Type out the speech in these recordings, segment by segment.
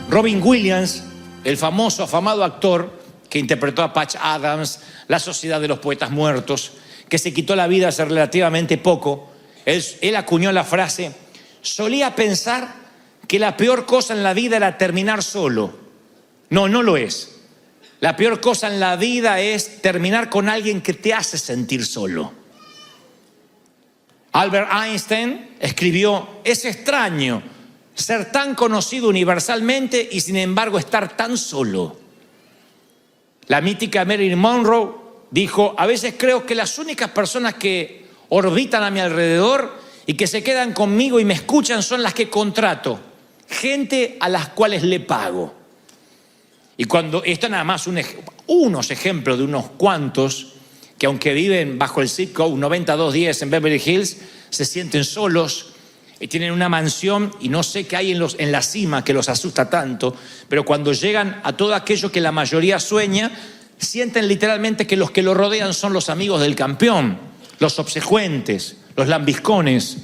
Robin Williams, el famoso, afamado actor que interpretó a Patch Adams, La Sociedad de los Poetas Muertos, que se quitó la vida hace relativamente poco, él acuñó la frase: solía pensar que la peor cosa en la vida era terminar solo. No, no lo es. La peor cosa en la vida es terminar con alguien que te hace sentir solo. Albert Einstein escribió: es extraño ser tan conocido universalmente y sin embargo estar tan solo. La mítica Marilyn Monroe dijo: a veces creo que las únicas personas que orbitan a mi alrededor y que se quedan conmigo y me escuchan son las que contrato, gente a las cuales le pago. Y cuando esto nada más unos ejemplos de unos cuantos que, aunque viven bajo el zip code 9210 en Beverly Hills, se sienten solos y tienen una mansión y no sé qué hay en la cima que los asusta tanto, pero cuando llegan a todo aquello que la mayoría sueña, sienten literalmente que los que lo rodean son los amigos del campeón, los obsecuentes, los lambiscones,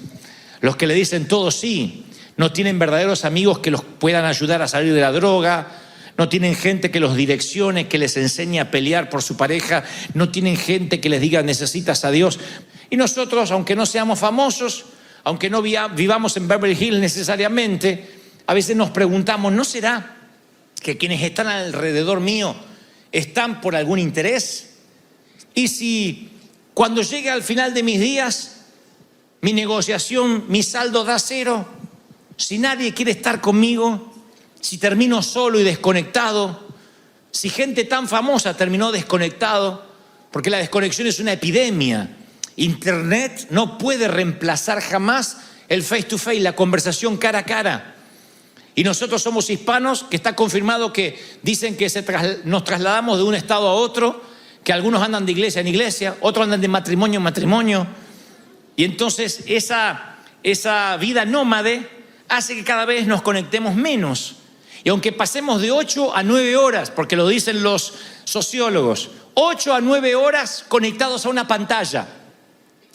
los que le dicen todo sí. No tienen verdaderos amigos que los puedan ayudar a salir de la droga. No tienen gente que los direccione, que les enseñe a pelear por su pareja. No tienen gente que les diga necesitas a Dios. Y nosotros, aunque no seamos famosos, aunque no vivamos en Beverly Hills necesariamente, a veces nos preguntamos: ¿no será que quienes están alrededor mío están por algún interés? Y si cuando llegue al final de mis días, mi negociación, mi saldo da cero, si nadie quiere estar conmigo, si termino solo y desconectado, si gente tan famosa terminó desconectado, porque la desconexión es una epidemia. Internet no puede reemplazar jamás el face to face, la conversación cara a cara. Y nosotros somos hispanos, que está confirmado que dicen que nos trasladamos de un estado a otro, que algunos andan de iglesia en iglesia, otros andan de matrimonio en matrimonio. Y entonces esa vida nómade hace que cada vez nos conectemos menos. Y aunque pasemos de 8 a 9 horas, porque lo dicen los sociólogos, 8 a 9 horas conectados a una pantalla,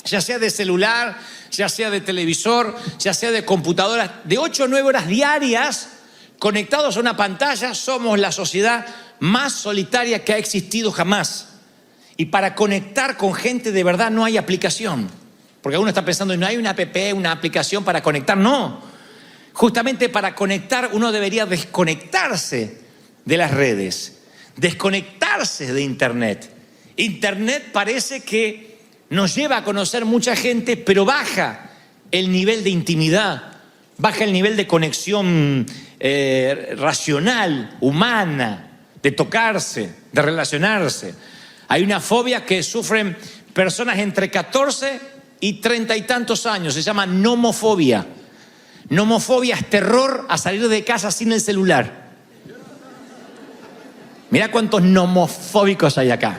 ya sea de celular, ya sea de televisor, ya sea de computadora, de 8 a 9 horas diarias conectados a una pantalla, somos la sociedad más solitaria que ha existido jamás. Y para conectar con gente de verdad no hay aplicación. Porque uno está pensando: no hay una app, una aplicación para conectar. No. Justamente para conectar uno debería desconectarse de las redes, desconectarse de Internet. Internet parece que nos lleva a conocer mucha gente, pero baja el nivel de intimidad, baja el nivel de conexión racional, humana, de tocarse, de relacionarse. Hay una fobia que sufren personas entre 14 y 30 y tantos años, se llama nomofobia. Nomofobia es terror a salir de casa sin el celular. Mira cuántos nomofóbicos hay acá.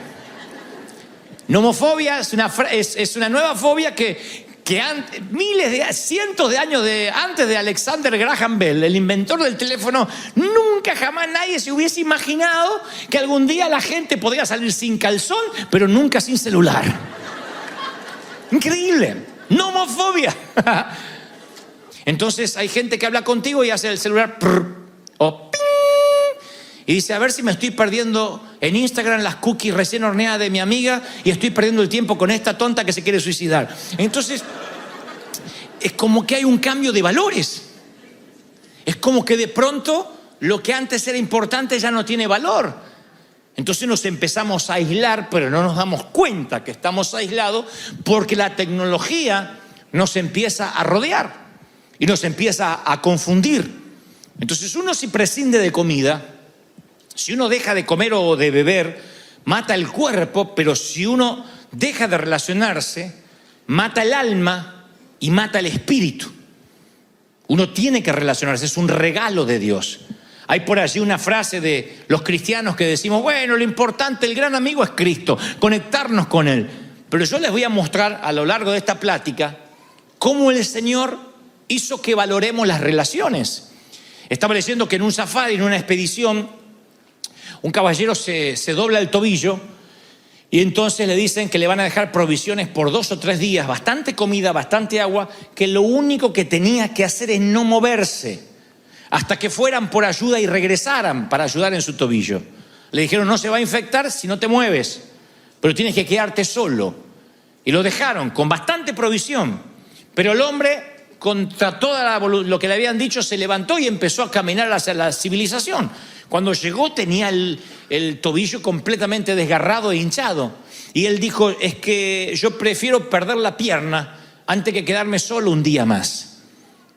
Nomofobia es una nueva fobia que cientos de años antes de Alexander Graham Bell, el inventor del teléfono, nunca jamás nadie se hubiese imaginado que algún día la gente podría salir sin calzón, pero nunca sin celular. Increíble. Nomofobia. Entonces hay gente que habla contigo y hace el celular o ping, y dice: a ver si me estoy perdiendo en Instagram las cookies recién horneadas de mi amiga y estoy perdiendo el tiempo con esta tonta que se quiere suicidar. Entonces es como que hay un cambio de valores. Es como que de pronto lo que antes era importante ya no tiene valor. Entonces nos empezamos a aislar, pero no nos damos cuenta que estamos aislados porque la tecnología nos empieza a rodear y nos empieza a confundir. Entonces uno, si prescinde de comida, si uno deja de comer o de beber, mata el cuerpo, pero si uno deja de relacionarse, mata el alma y mata el espíritu. Uno tiene que relacionarse, es un regalo de Dios. Hay por allí una frase de los cristianos que decimos: bueno, lo importante, el gran amigo es Cristo, conectarnos con Él. Pero yo les voy a mostrar a lo largo de esta plática cómo el Señor hizo que valoremos las relaciones. Estaba leyendo que en un safari, en una expedición, un caballero se dobla el tobillo y entonces le dicen que le van a dejar provisiones por 2 o 3 días, bastante comida, bastante agua, que lo único que tenía que hacer es no moverse. hasta que fueran por ayuda y regresaran para ayudar en su tobillo. Le dijeron, no se va a infectar si no te mueves, pero tienes que quedarte solo. Y lo dejaron con bastante provisión. Pero el hombre, contra lo que le habían dicho, se levantó y empezó a caminar hacia la civilización. Cuando llegó tenía el tobillo completamente desgarrado e hinchado. Y él dijo, es que yo prefiero perder la pierna antes que quedarme solo un día más.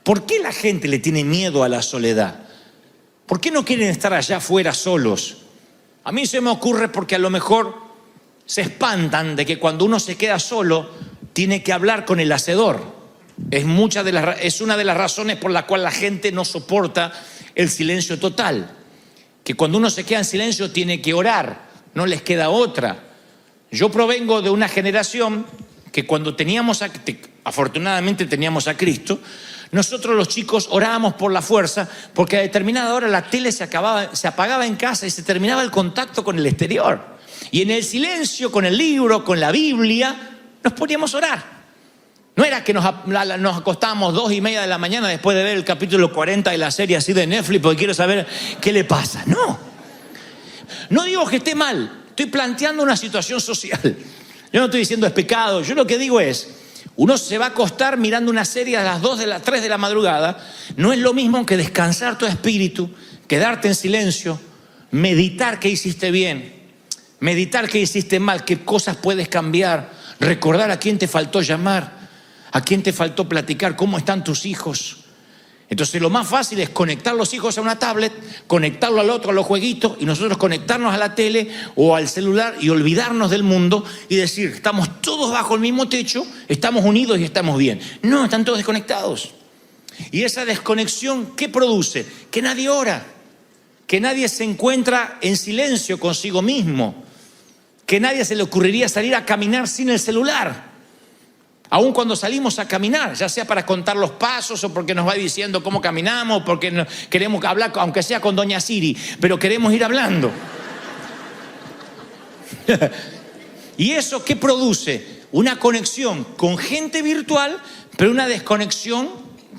¿Por qué la gente le tiene miedo a la soledad? ¿Por qué no quieren estar allá afuera solos? A mí se me ocurre porque a lo mejor se espantan de que cuando uno se queda solo tiene que hablar con el hacedor. Es una de las razones por la cual la gente no soporta el silencio total. Que cuando uno se queda en silencio tiene que orar, no les queda otra. Yo provengo de una generación que cuando afortunadamente teníamos a Cristo, nosotros los chicos orábamos por la fuerza, porque a determinada hora la tele se apagaba en casa y se terminaba el contacto con el exterior. Y en el silencio, con el libro, con la Biblia, nos poníamos a orar. No era que nos acostábamos 2:30 de la mañana después de ver el capítulo 40 de la serie así de Netflix porque quiero saber qué le pasa. No digo que esté mal, estoy planteando una situación social. Yo no estoy diciendo es pecado, yo lo que digo es, uno se va a acostar mirando una serie a las 3 de la madrugada, no es lo mismo que descansar tu espíritu, quedarte en silencio, meditar qué hiciste bien, meditar qué hiciste mal, qué cosas puedes cambiar, recordar a quién te faltó llamar, a quién te faltó platicar, cómo están tus hijos. Entonces lo más fácil es conectar los hijos a una tablet, conectarlo al otro a los jueguitos y nosotros conectarnos a la tele o al celular y olvidarnos del mundo y decir, estamos todos bajo el mismo techo, estamos unidos y estamos bien. No, están todos desconectados. Y esa desconexión, ¿qué produce? Que nadie ora, que nadie se encuentra en silencio consigo mismo, que nadie se le ocurriría salir a caminar sin el celular. Aún cuando salimos a caminar, ya sea para contar los pasos o porque nos va diciendo cómo caminamos, porque queremos hablar, aunque sea con doña Siri, pero queremos ir hablando. ¿Y eso qué produce? Una conexión con gente virtual, pero una desconexión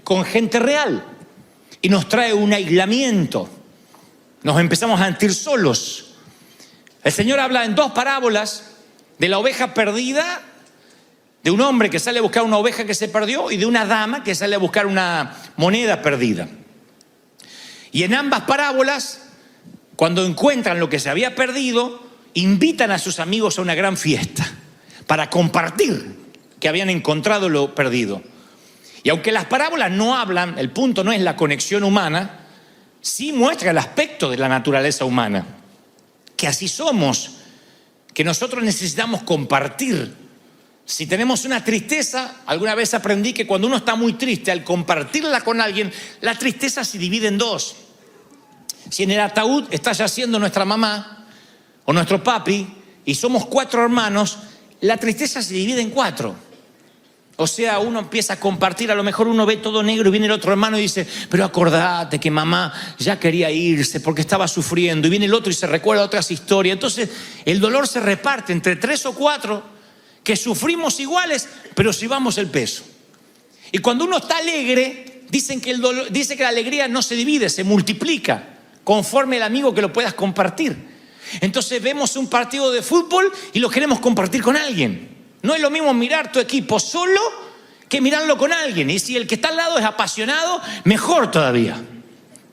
con gente real. Y nos trae un aislamiento. Nos empezamos a sentir solos. El Señor habla en 2 parábolas de la oveja perdida, de un hombre que sale a buscar una oveja que se perdió y de una dama que sale a buscar una moneda perdida. Y en ambas parábolas, cuando encuentran lo que se había perdido, invitan a sus amigos a una gran fiesta para compartir que habían encontrado lo perdido. Y aunque las parábolas no hablan, el punto no es la conexión humana, sí muestra el aspecto de la naturaleza humana, que así somos, que nosotros necesitamos compartir. Si tenemos una tristeza, alguna vez aprendí que cuando uno está muy triste, al compartirla con alguien, la tristeza se divide en 2. Si en el ataúd está yaciendo nuestra mamá o nuestro papi y somos 4 hermanos, la tristeza se divide en 4. O sea, uno empieza a compartir, a lo mejor uno ve todo negro y viene el otro hermano y dice, pero acordate que mamá ya quería irse porque estaba sufriendo, y viene el otro y se recuerda otras historias. Entonces el dolor se reparte entre 3 o 4 que sufrimos iguales, pero llevamos el peso. Y cuando uno está alegre, dice que la alegría no se divide, se multiplica, conforme el amigo que lo puedas compartir. Entonces vemos un partido de fútbol y lo queremos compartir con alguien. No es lo mismo mirar tu equipo solo que mirarlo con alguien. Y si el que está al lado es apasionado, mejor todavía.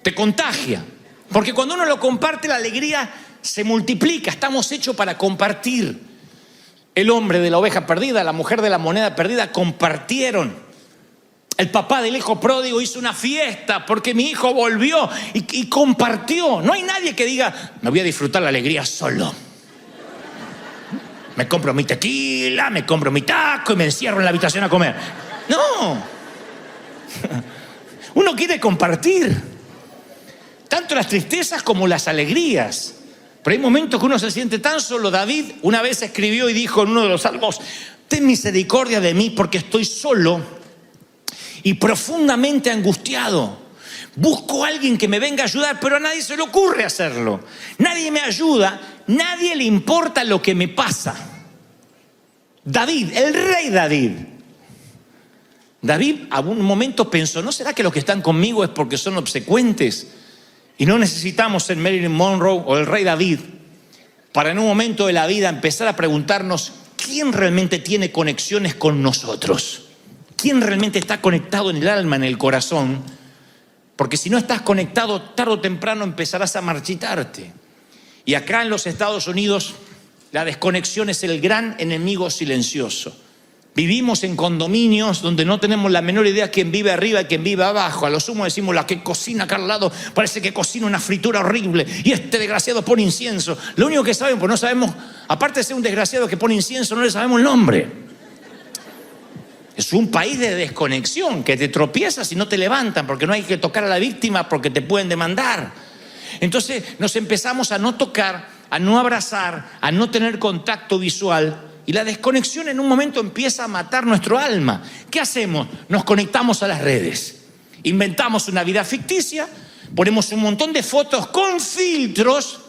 Te contagia. Porque cuando uno lo comparte, la alegría se multiplica. Estamos hechos para compartir. El hombre de la oveja perdida, la mujer de la moneda perdida compartieron. El papá del hijo pródigo hizo una fiesta porque mi hijo volvió y compartió. No hay nadie que diga, me voy a disfrutar la alegría solo. Me compro mi tequila, me compro mi taco y me encierro en la habitación a comer. No. Uno quiere compartir. Tanto las tristezas como las alegrías. Pero hay momentos que uno se siente tan solo. David una vez escribió y dijo en uno de los salmos, ten misericordia de mí porque estoy solo y profundamente angustiado. Busco a alguien que me venga a ayudar, pero a nadie se le ocurre hacerlo. Nadie me ayuda, nadie le importa lo que me pasa. David, el rey David, David a un momento pensó, ¿no será que los que están conmigo es porque son obsecuentes? Y no necesitamos ser Marilyn Monroe o el rey David para en un momento de la vida empezar a preguntarnos quién realmente tiene conexiones con nosotros. ¿Quién realmente está conectado en el alma, en el corazón? Porque si no estás conectado, tarde o temprano empezarás a marchitarte. Y acá en los Estados Unidos, la desconexión es el gran enemigo silencioso. Vivimos en condominios donde no tenemos la menor idea quién vive arriba y quién vive abajo. A lo sumo decimos, la que cocina acá al lado parece que cocina una fritura horrible y este desgraciado pone incienso. Lo único que sabemos, pues no sabemos, aparte de ser un desgraciado que pone incienso, no le sabemos el nombre. Es un país de desconexión, que te tropiezas y no te levantan porque no hay que tocar a la víctima porque te pueden demandar. Entonces nos empezamos a no tocar, a no abrazar, a no tener contacto visual. Y la desconexión en un momento empieza a matar nuestro alma. ¿Qué hacemos? Nos conectamos a las redes. Inventamos una vida ficticia, ponemos un montón de fotos con filtros.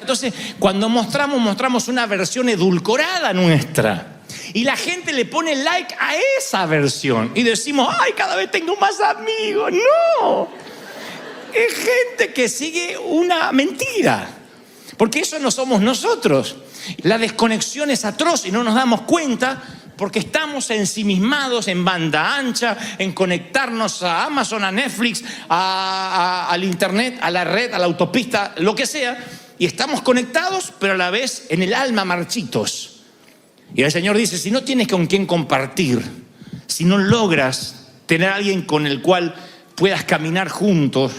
Entonces, cuando mostramos una versión edulcorada nuestra. Y la gente le pone like a esa versión. Y decimos, ¡ay, cada vez tengo más amigos! ¡No! Es gente que sigue una mentira. Porque eso no somos nosotros. La desconexión es atroz y no nos damos cuenta porque estamos ensimismados en banda ancha, en conectarnos a Amazon, a Netflix, al internet, a la red, a la autopista, lo que sea. Y estamos conectados, pero a la vez en el alma marchitos. Y el Señor dice, si no tienes con quién compartir, si no logras tener a alguien con el cual puedas caminar juntos,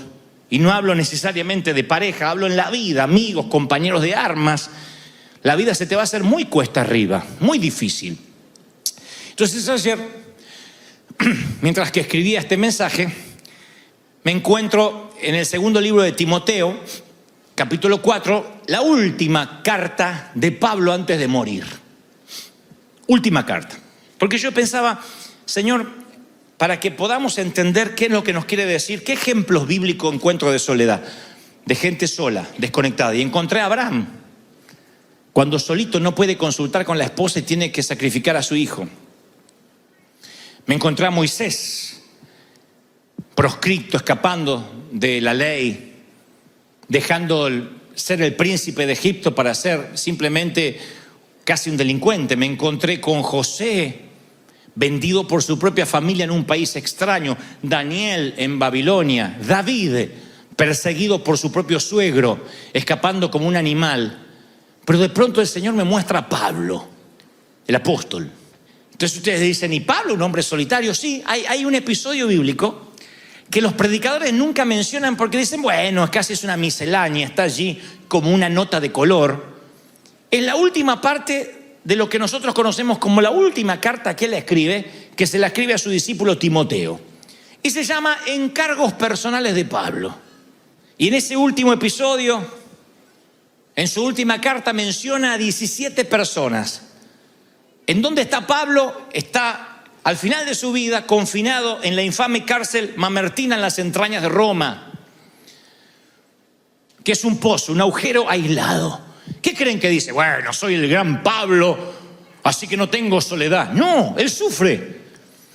y no hablo necesariamente de pareja, hablo en la vida, amigos, compañeros de armas. La vida se te va a hacer muy cuesta arriba, muy difícil. Entonces ayer, mientras que escribía este mensaje, me encuentro en el segundo libro de Timoteo, capítulo 4, la última carta de Pablo antes de morir. Última carta. Porque yo pensaba, Señor, para que podamos entender qué es lo que nos quiere decir, qué ejemplos bíblicos encuentro de soledad, de gente sola, desconectada. Y encontré a Abraham, cuando solito no puede consultar con la esposa y tiene que sacrificar a su hijo. Me encontré a Moisés, proscripto, escapando de la ley, dejando ser el príncipe de Egipto para ser simplemente casi un delincuente. Me encontré con José, vendido por su propia familia en un país extraño. Daniel en Babilonia. David, perseguido por su propio suegro, escapando como un animal. Pero de pronto el Señor me muestra a Pablo, el apóstol. Entonces ustedes dicen, ¿y Pablo, un hombre solitario? Sí, hay un episodio bíblico que los predicadores nunca mencionan porque dicen, bueno, es casi es una miscelánea, está allí como una nota de color. Es la última parte de lo que nosotros conocemos como la última carta que él escribe, que se la escribe a su discípulo Timoteo. Y se llama Encargos Personales de Pablo. Y en ese último episodio, en su última carta, menciona a 17 personas. ¿En dónde está Pablo? Está al final de su vida confinado en la infame cárcel Mamertina en las entrañas de Roma, que es un pozo, un agujero aislado. ¿Qué creen que dice? Bueno, soy el gran Pablo, así que no tengo soledad. No, él sufre.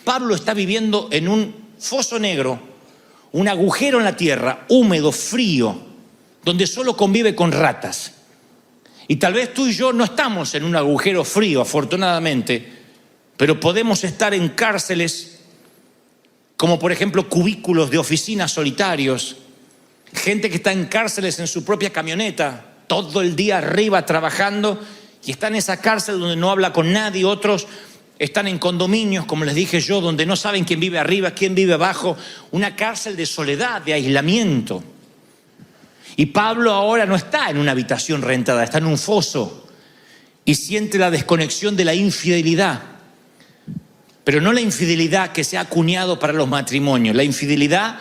Pablo está viviendo en un foso negro, un agujero en la tierra, húmedo, frío, donde solo convive con ratas. Y tal vez tú y yo no estamos en un agujero frío, afortunadamente, pero podemos estar en cárceles como por ejemplo cubículos de oficinas solitarios, gente que está en cárceles en su propia camioneta, todo el día arriba trabajando y está en esa cárcel donde no habla con nadie. Otros están en condominios, como les dije yo, donde no saben quién vive arriba, quién vive abajo. Una cárcel de soledad, de aislamiento. Y Pablo ahora no está en una habitación rentada, está en un foso y siente la desconexión de la infidelidad. Pero no la infidelidad que se ha acuñado para los matrimonios, la infidelidad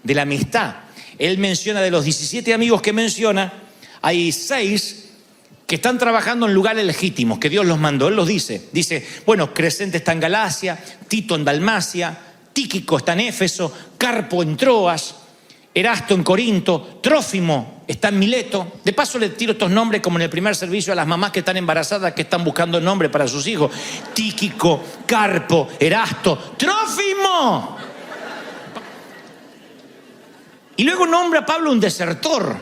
de la amistad. Él menciona de los 17 amigos que menciona, hay 6 que están trabajando en lugares legítimos, que Dios los mandó. Él los dice. Dice, bueno, Crescente está en Galacia, Tito en Dalmacia, Tíquico está en Éfeso, Carpo en Troas, Erasto en Corinto, Trófimo está en Mileto. De paso le tiro estos nombres como en el primer servicio a las mamás que están embarazadas, que están buscando nombre para sus hijos. Tíquico, Carpo, Erasto, Trófimo. Y luego nombra a Pablo un desertor.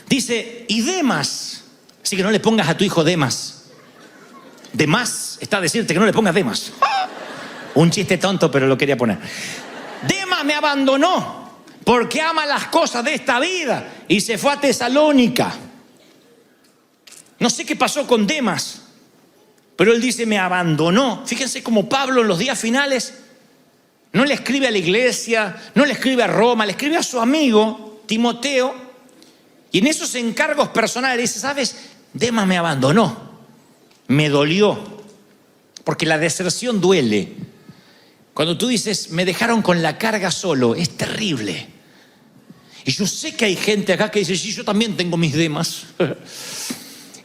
Dice, y Demas. Así que no le pongas a tu hijo Demas. Demas está a decirte que no le pongas Demas. Un chiste tonto, pero lo quería poner. Demas me abandonó porque ama las cosas de esta vida y se fue a Tesalónica. No sé qué pasó con Demas, pero él dice me abandonó. Fíjense cómo Pablo en los días finales no le escribe a la iglesia, no le escribe a Roma, le escribe a su amigo Timoteo. Y en esos encargos personales dice, ¿sabes? Demas me abandonó, me dolió, porque la deserción duele. Cuando tú dices, me dejaron con la carga solo, es terrible. Y yo sé que hay gente acá que dice, sí, yo también tengo mis Demas.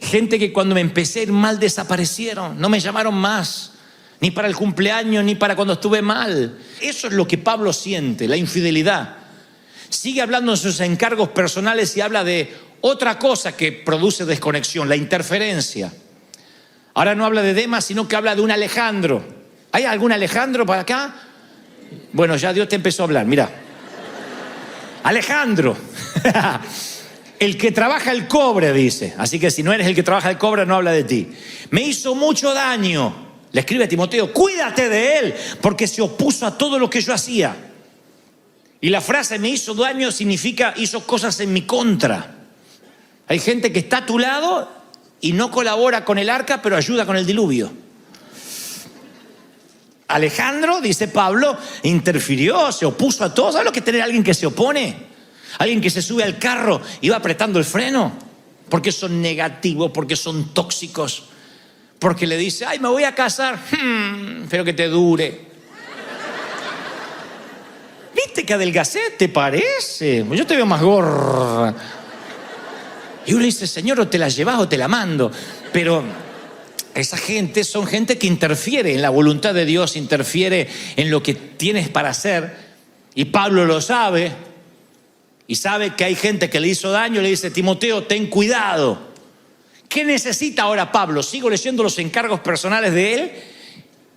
Gente que cuando me empecé a ir mal desaparecieron, no me llamaron más, ni para el cumpleaños, ni para cuando estuve mal. Eso es lo que Pablo siente, la infidelidad. Sigue hablando en sus encargos personales y habla de otra cosa que produce desconexión, la interferencia. Ahora no habla de Demas, sino que habla de un Alejandro. ¿Hay algún Alejandro para acá? Bueno, ya Dios te empezó a hablar, mira. Alejandro, el que trabaja el cobre, dice. Así que si no eres el que trabaja el cobre, no habla de ti. Me hizo mucho daño. Le escribe a Timoteo, cuídate de él, porque se opuso a todo lo que yo hacía. Y la frase me hizo daño significa hizo cosas en mi contra. Hay gente que está a tu lado y no colabora con el arca, pero ayuda con el diluvio. Alejandro, dice Pablo, interfirió, se opuso a todo. ¿Sabes lo que es tener a alguien que se opone? Alguien que se sube al carro y va apretando el freno. Porque son negativos, porque son tóxicos. Porque le dice, ay, me voy a casar. Pero que te dure. ¿Viste que adelgacé? ¿Te parece? Yo te veo más gorda. Y uno le dice, Señor, o te la llevas o te la mando. Pero esa gente son gente que interfiere en la voluntad de Dios, interfiere en lo que tienes para hacer. Y Pablo lo sabe. Y sabe que hay gente que le hizo daño. Le dice, Timoteo, ten cuidado. ¿Qué necesita ahora Pablo? Sigo leyendo los encargos personales de él.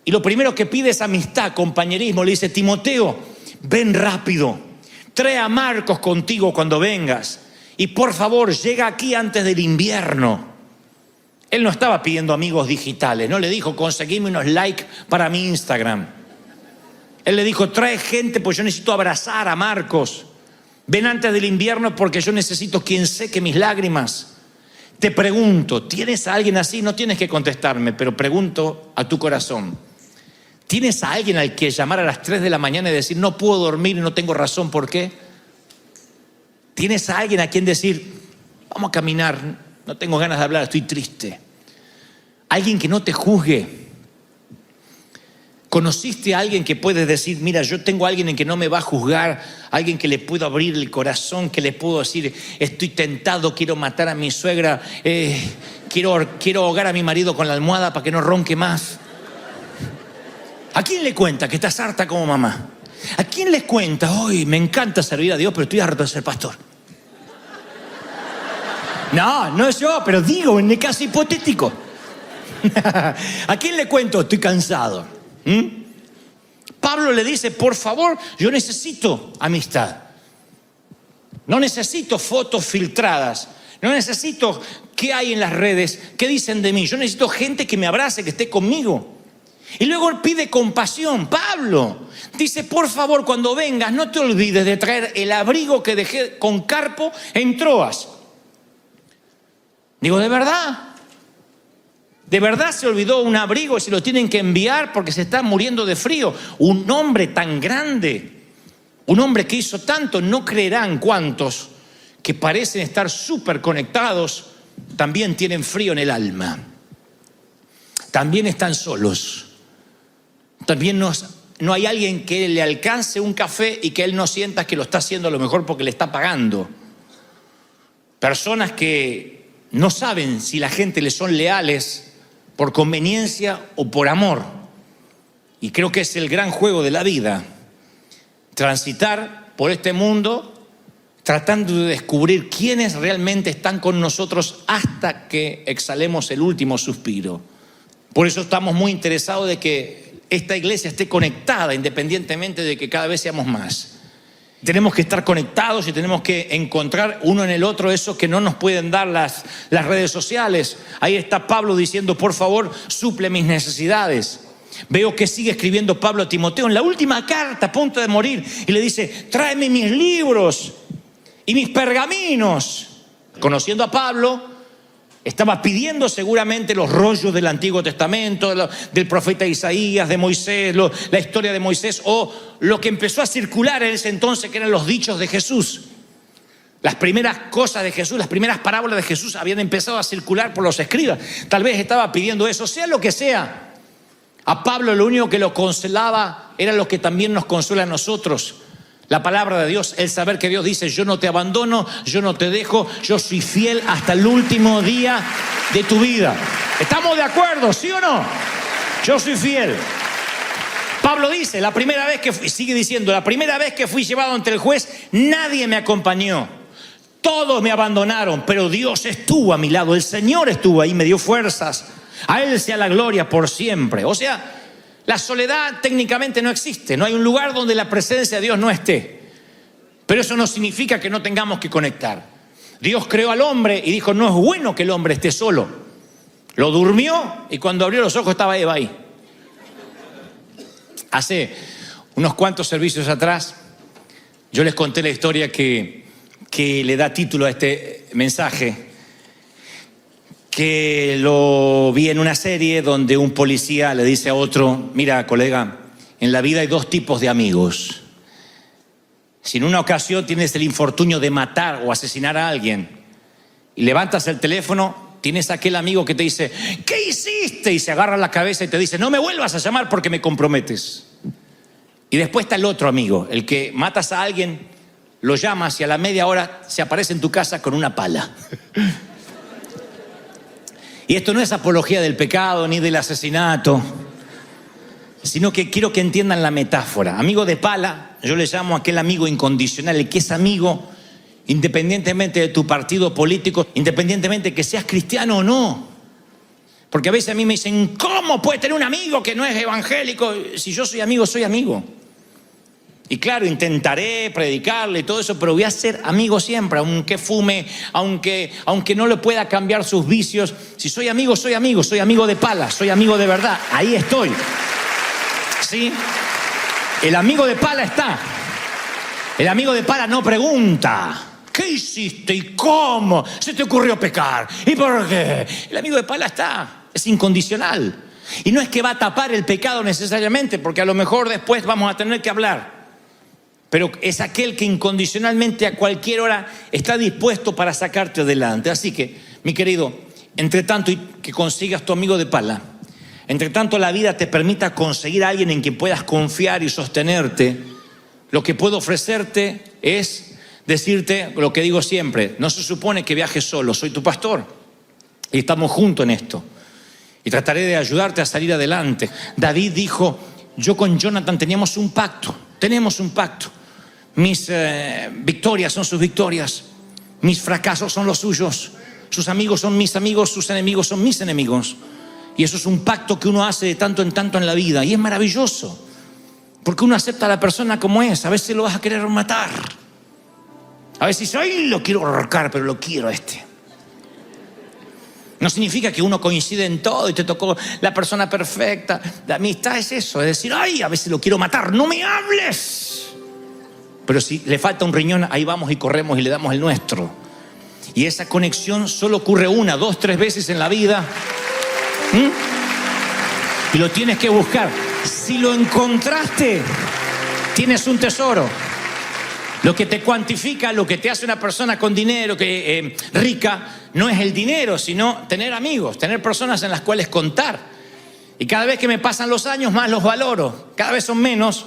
Y lo primero que pide es amistad, compañerismo. Le dice, Timoteo, ven rápido. Trae a Marcos contigo cuando vengas. Y por favor, llega aquí antes del invierno. Él no estaba pidiendo amigos digitales. No le dijo, conseguime unos likes para mi Instagram. Él le dijo, trae gente porque yo necesito abrazar a Marcos. Ven antes del invierno porque yo necesito quien seque mis lágrimas. Te pregunto, ¿tienes a alguien así? No tienes que contestarme, pero pregunto a tu corazón. ¿Tienes a alguien al que llamar a las 3 de la mañana y decir, no puedo dormir y no tengo razón por qué? ¿Tienes a alguien a quien decir, vamos a caminar, no tengo ganas de hablar, estoy triste? Alguien que no te juzgue. ¿Conociste a alguien que puedes decir, mira, yo tengo a alguien en que no me va a juzgar, alguien que le puedo abrir el corazón, que le puedo decir, estoy tentado, quiero matar a mi suegra, quiero ahogar a mi marido con la almohada para que no ronque más? ¿A quién le cuenta que estás harta como mamá? ¿A quién les cuenta? Hoy me encanta servir a Dios, pero estoy harto de ser pastor. No es yo, pero digo, en el caso hipotético. ¿A quién le cuento? Estoy cansado. Pablo le dice, por favor, yo necesito amistad. No necesito fotos filtradas. No necesito qué hay en las redes, qué dicen de mí. Yo necesito gente que me abrace, que esté conmigo. Y luego pide compasión. Pablo dice, por favor, cuando vengas, no te olvides de traer el abrigo que dejé con Carpo en Troas. Digo, ¿de verdad? ¿De verdad se olvidó un abrigo y se lo tienen que enviar porque se está muriendo de frío? Un hombre tan grande, un hombre que hizo tanto, no creerán cuántos que parecen estar súper conectados, también tienen frío en el alma. También están solos. También no hay alguien que le alcance un café y que él no sienta que lo está haciendo a lo mejor porque le está pagando. Personas que no saben si la gente les son leales por conveniencia o por amor. Y creo que es el gran juego de la vida. Transitar por este mundo tratando de descubrir quiénes realmente están con nosotros hasta que exhalemos el último suspiro. Por eso estamos muy interesados de que esta iglesia esté conectada, independientemente de que cada vez seamos más. Tenemos que estar conectados y tenemos que encontrar uno en el otro eso que no nos pueden dar las redes sociales. Ahí está Pablo diciendo, por favor, suple mis necesidades. Veo que sigue escribiendo Pablo a Timoteo en la última carta, a punto de morir, y le dice, tráeme mis libros y mis pergaminos. Conociendo a Pablo, estaba pidiendo seguramente los rollos del Antiguo Testamento, del profeta Isaías, de Moisés, la historia de Moisés, o lo que empezó a circular en ese entonces, que eran los dichos de Jesús. Las primeras cosas de Jesús, las primeras parábolas de Jesús habían empezado a circular por los escribas. Tal vez estaba pidiendo eso, sea lo que sea. A Pablo lo único que lo consolaba era lo que también nos consuela a nosotros. La palabra de Dios, el saber que Dios dice, yo no te abandono, yo no te dejo, yo soy fiel hasta el último día de tu vida. ¿Estamos de acuerdo, sí o no? Yo soy fiel. Pablo dice, la primera vez que fui, sigue diciendo, la primera vez que fui llevado ante el juez, nadie me acompañó. Todos me abandonaron, pero Dios estuvo a mi lado, el Señor estuvo ahí, me dio fuerzas. A Él sea la gloria por siempre. O sea, la soledad técnicamente no existe, no hay un lugar donde la presencia de Dios no esté. Pero eso no significa que no tengamos que conectar. Dios creó al hombre y dijo, no es bueno que el hombre esté solo. Lo durmió y cuando abrió los ojos estaba Eva ahí. Hace unos cuantos servicios atrás, yo les conté la historia que le da título a este mensaje, que lo vi en una serie donde un policía le dice a otro, mira, colega, en la vida hay dos tipos de amigos. Si en una ocasión tienes el infortunio de matar o asesinar a alguien y levantas el teléfono, tienes aquel amigo que te dice, ¿qué hiciste? Y se agarra la cabeza y te dice, no me vuelvas a llamar porque me comprometes. Y después está el otro amigo, el que matas a alguien, lo llamas y a la media hora se aparece en tu casa con una pala. Y esto no es apología del pecado ni del asesinato, sino que quiero que entiendan la metáfora. Amigo de pala, yo le llamo a aquel amigo incondicional, el que es amigo independientemente de tu partido político, independientemente de que seas cristiano o no. Porque a veces a mí me dicen, ¿cómo puede tener un amigo que no es evangélico? Si yo soy amigo, soy amigo. Y claro, intentaré predicarle y todo eso, pero voy a ser amigo siempre, aunque fume, aunque no le pueda cambiar sus vicios. Si soy amigo, soy amigo de pala, soy amigo de verdad, ahí estoy. ¿Sí? El amigo de pala está. El amigo de pala no pregunta, ¿qué hiciste y cómo se te ocurrió pecar? ¿Y por qué? El amigo de pala está, es incondicional. Y no es que va a tapar el pecado necesariamente, porque a lo mejor después vamos a tener que hablar. Pero es aquel que incondicionalmente a cualquier hora está dispuesto para sacarte adelante. Así que, mi querido, entre tanto y que consigas tu amigo de pala, entre tanto la vida te permita conseguir a alguien en quien puedas confiar y sostenerte, lo que puedo ofrecerte es decirte lo que digo siempre, no se supone que viajes solo, soy tu pastor y estamos juntos en esto y trataré de ayudarte a salir adelante. David dijo, yo con Jonathan tenemos un pacto. Mis victorias son sus victorias, mis fracasos son los suyos, sus amigos son mis amigos, sus enemigos son mis enemigos. Y eso es un pacto que uno hace de tanto en tanto en la vida y es maravilloso, porque uno acepta a la persona como es. A veces lo vas a querer matar, a veces dice, ay, lo quiero ahorcar, pero lo quiero a este. No significa que uno coincide en todo y te tocó la persona perfecta. La amistad es eso, es decir, ay, a veces lo quiero matar, no me hables. Pero si le falta un riñón, ahí vamos y corremos y le damos el nuestro. Y esa conexión solo ocurre 1, 2, 3 veces en la vida. Y lo tienes que buscar. Si lo encontraste, tienes un tesoro. Lo que te cuantifica, lo que te hace una persona con dinero, rica, no es el dinero, sino tener amigos, tener personas en las cuales contar. Y cada vez que me pasan los años, más los valoro. Cada vez son menos,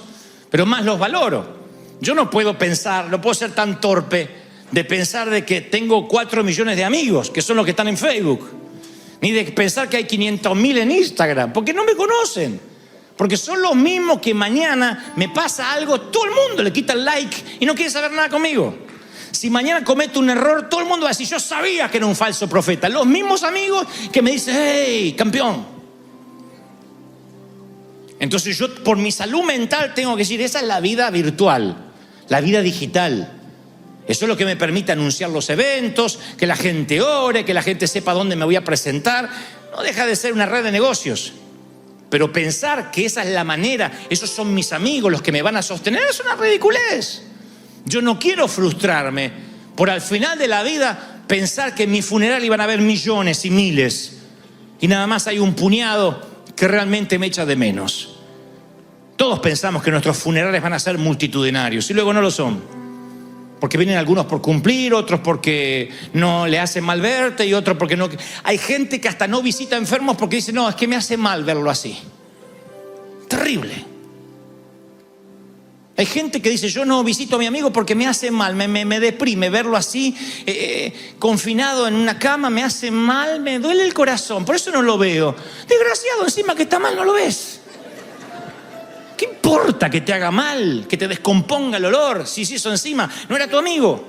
pero más los valoro. Yo no puedo pensar, no puedo ser tan torpe de pensar de que tengo 4 millones de amigos, que son los que están en Facebook. Ni de pensar que hay 500.000 en Instagram, porque no me conocen. Porque son los mismos que mañana me pasa algo, todo el mundo le quita el like y no quiere saber nada conmigo. Si mañana cometo un error, todo el mundo va a decir, yo sabía que era un falso profeta. Los mismos amigos que me dicen, hey, campeón. Entonces yo, por mi salud mental, tengo que decir, esa es la vida virtual, la vida digital. Eso es lo que me permite anunciar los eventos, que la gente ore, que la gente sepa dónde me voy a presentar. No deja de ser una red de negocios. Pero pensar que esa es la manera, esos son mis amigos los que me van a sostener, es una ridiculez. Yo no quiero frustrarme por al final de la vida pensar que en mi funeral iban a haber millones y miles y nada más hay un puñado que realmente me echa de menos. Todos pensamos que nuestros funerales van a ser multitudinarios y luego no lo son. Porque vienen algunos por cumplir, otros porque no le hace mal verte y otros porque no. Hay gente que hasta no visita enfermos porque dice, no, es que me hace mal verlo así. Terrible. Hay gente que dice, yo no visito a mi amigo porque me hace mal, me deprime verlo así, confinado en una cama, me hace mal, me duele el corazón, por eso no lo veo. Desgraciado, encima que está mal no lo ves. ¿Qué importa que te haga mal, que te descomponga el olor? Si eso encima no era tu amigo.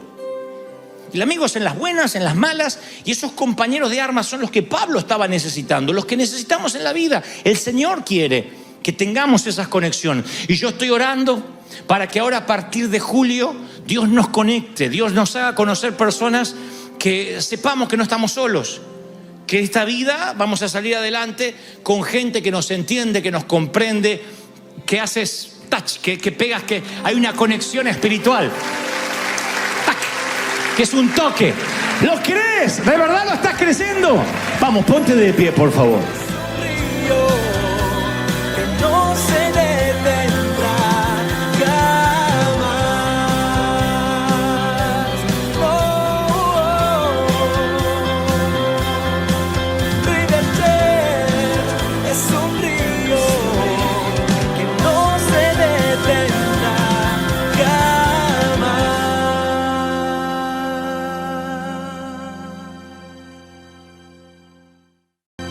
El amigo es en las buenas, en las malas, y esos compañeros de armas son los que Pablo estaba necesitando, los que necesitamos en la vida. El Señor quiere que tengamos esas conexiones. Y yo estoy orando para que ahora a partir de julio Dios nos conecte, Dios nos haga conocer personas que sepamos que no estamos solos, que esta vida vamos a salir adelante con gente que nos entiende, que nos comprende, que haces touch, que pegas, que hay una conexión espiritual. ¡Tac! Que es un toque. ¿Lo crees? ¿De verdad lo estás creciendo? Vamos, ponte de pie, por favor. Que no se detendrá jamás. River es un río que no se detendrá jamás.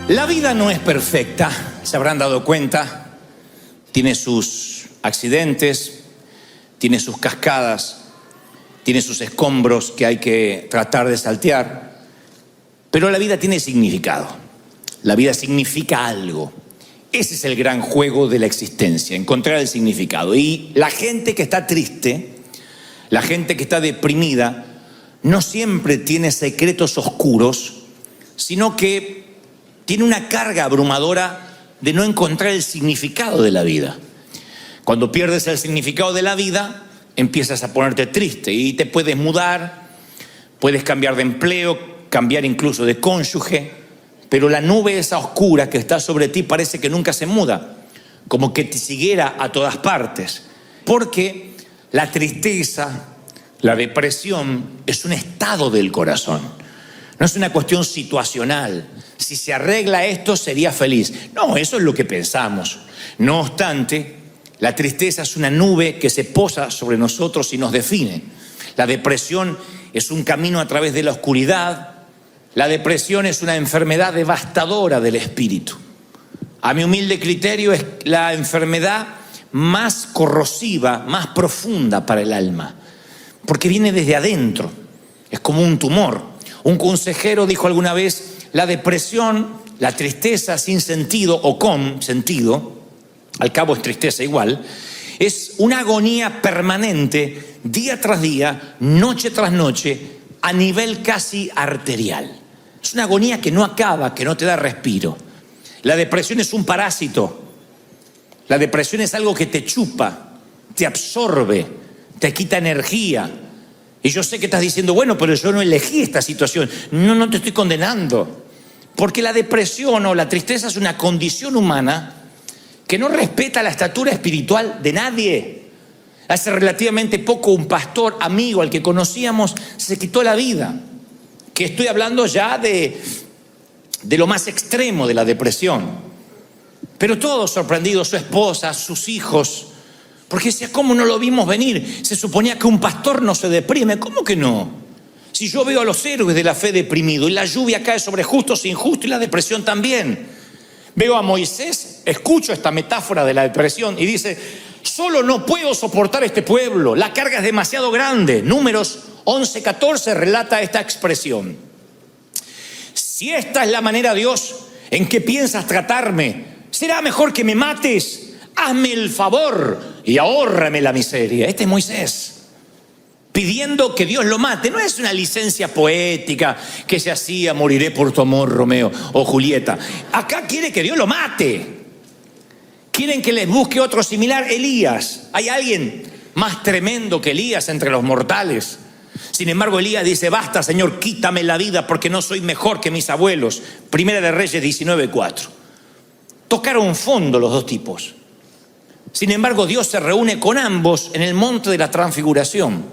La vida no es perfecta, se habrán dado cuenta. Tiene sus accidentes, tiene sus cascadas, tiene sus escombros que hay que tratar de saltear. Pero la vida tiene significado. La vida significa algo. Ese es el gran juego de la existencia, encontrar el significado. Y la gente que está triste, la gente que está deprimida, no siempre tiene secretos oscuros, sino que tiene una carga abrumadora de no encontrar el significado de la vida. Cuando pierdes el significado de la vida, empiezas a ponerte triste y te puedes mudar, puedes cambiar de empleo, cambiar incluso de cónyuge, pero la nube esa oscura que está sobre ti parece que nunca se muda, como que te siguiera a todas partes, porque la tristeza, la depresión es un estado del corazón, no es una cuestión situacional. Si se arregla esto, sería feliz. No, eso es lo que pensamos. No obstante, la tristeza es una nube que se posa sobre nosotros y nos define. La depresión es un camino a través de la oscuridad. La depresión es una enfermedad devastadora del espíritu. A mi humilde criterio, es la enfermedad más corrosiva, más profunda para el alma, porque viene desde adentro. Es como un tumor. Un consejero dijo alguna vez, la depresión, la tristeza sin sentido o con sentido, al cabo es tristeza igual, es una agonía permanente, día tras día, noche tras noche, a nivel casi arterial. Es una agonía que no acaba, que no te da respiro. La depresión es un parásito. La depresión es algo que te chupa, te absorbe, te quita energía. Y yo sé que estás diciendo, bueno, pero yo no elegí esta situación. No te estoy condenando. Porque la depresión o la tristeza es una condición humana que no respeta la estatura espiritual de nadie. Hace relativamente poco un pastor amigo al que conocíamos se quitó la vida. Que estoy hablando ya de lo más extremo de la depresión. Pero todos sorprendidos, su esposa, sus hijos. Porque decía, ¿cómo no lo vimos venir? Se suponía que un pastor no se deprime. ¿Cómo que no? Si yo veo a los héroes de la fe deprimidos y la lluvia cae sobre justos e injustos y la depresión también. Veo a Moisés, escucho esta metáfora de la depresión y dice, solo no puedo soportar este pueblo, la carga es demasiado grande. Números 11:14 relata esta expresión: si esta es la manera, Dios, en que piensas tratarme, será mejor que me mates. Hazme el favor y ahórrame la miseria. Este es Moisés pidiendo que Dios lo mate. No es una licencia poética que se hacía moriré por tu amor, Romeo o Julieta. Acá quiere que Dios lo mate. Quieren que les busque otro similar. Elías. ¿Hay alguien más tremendo que Elías entre los mortales? Sin embargo, Elías dice: basta, Señor, quítame la vida porque no soy mejor que mis abuelos. Primera de Reyes 19:4. Tocaron fondo los dos tipos. Sin embargo, Dios se reúne con ambos en el monte de la transfiguración.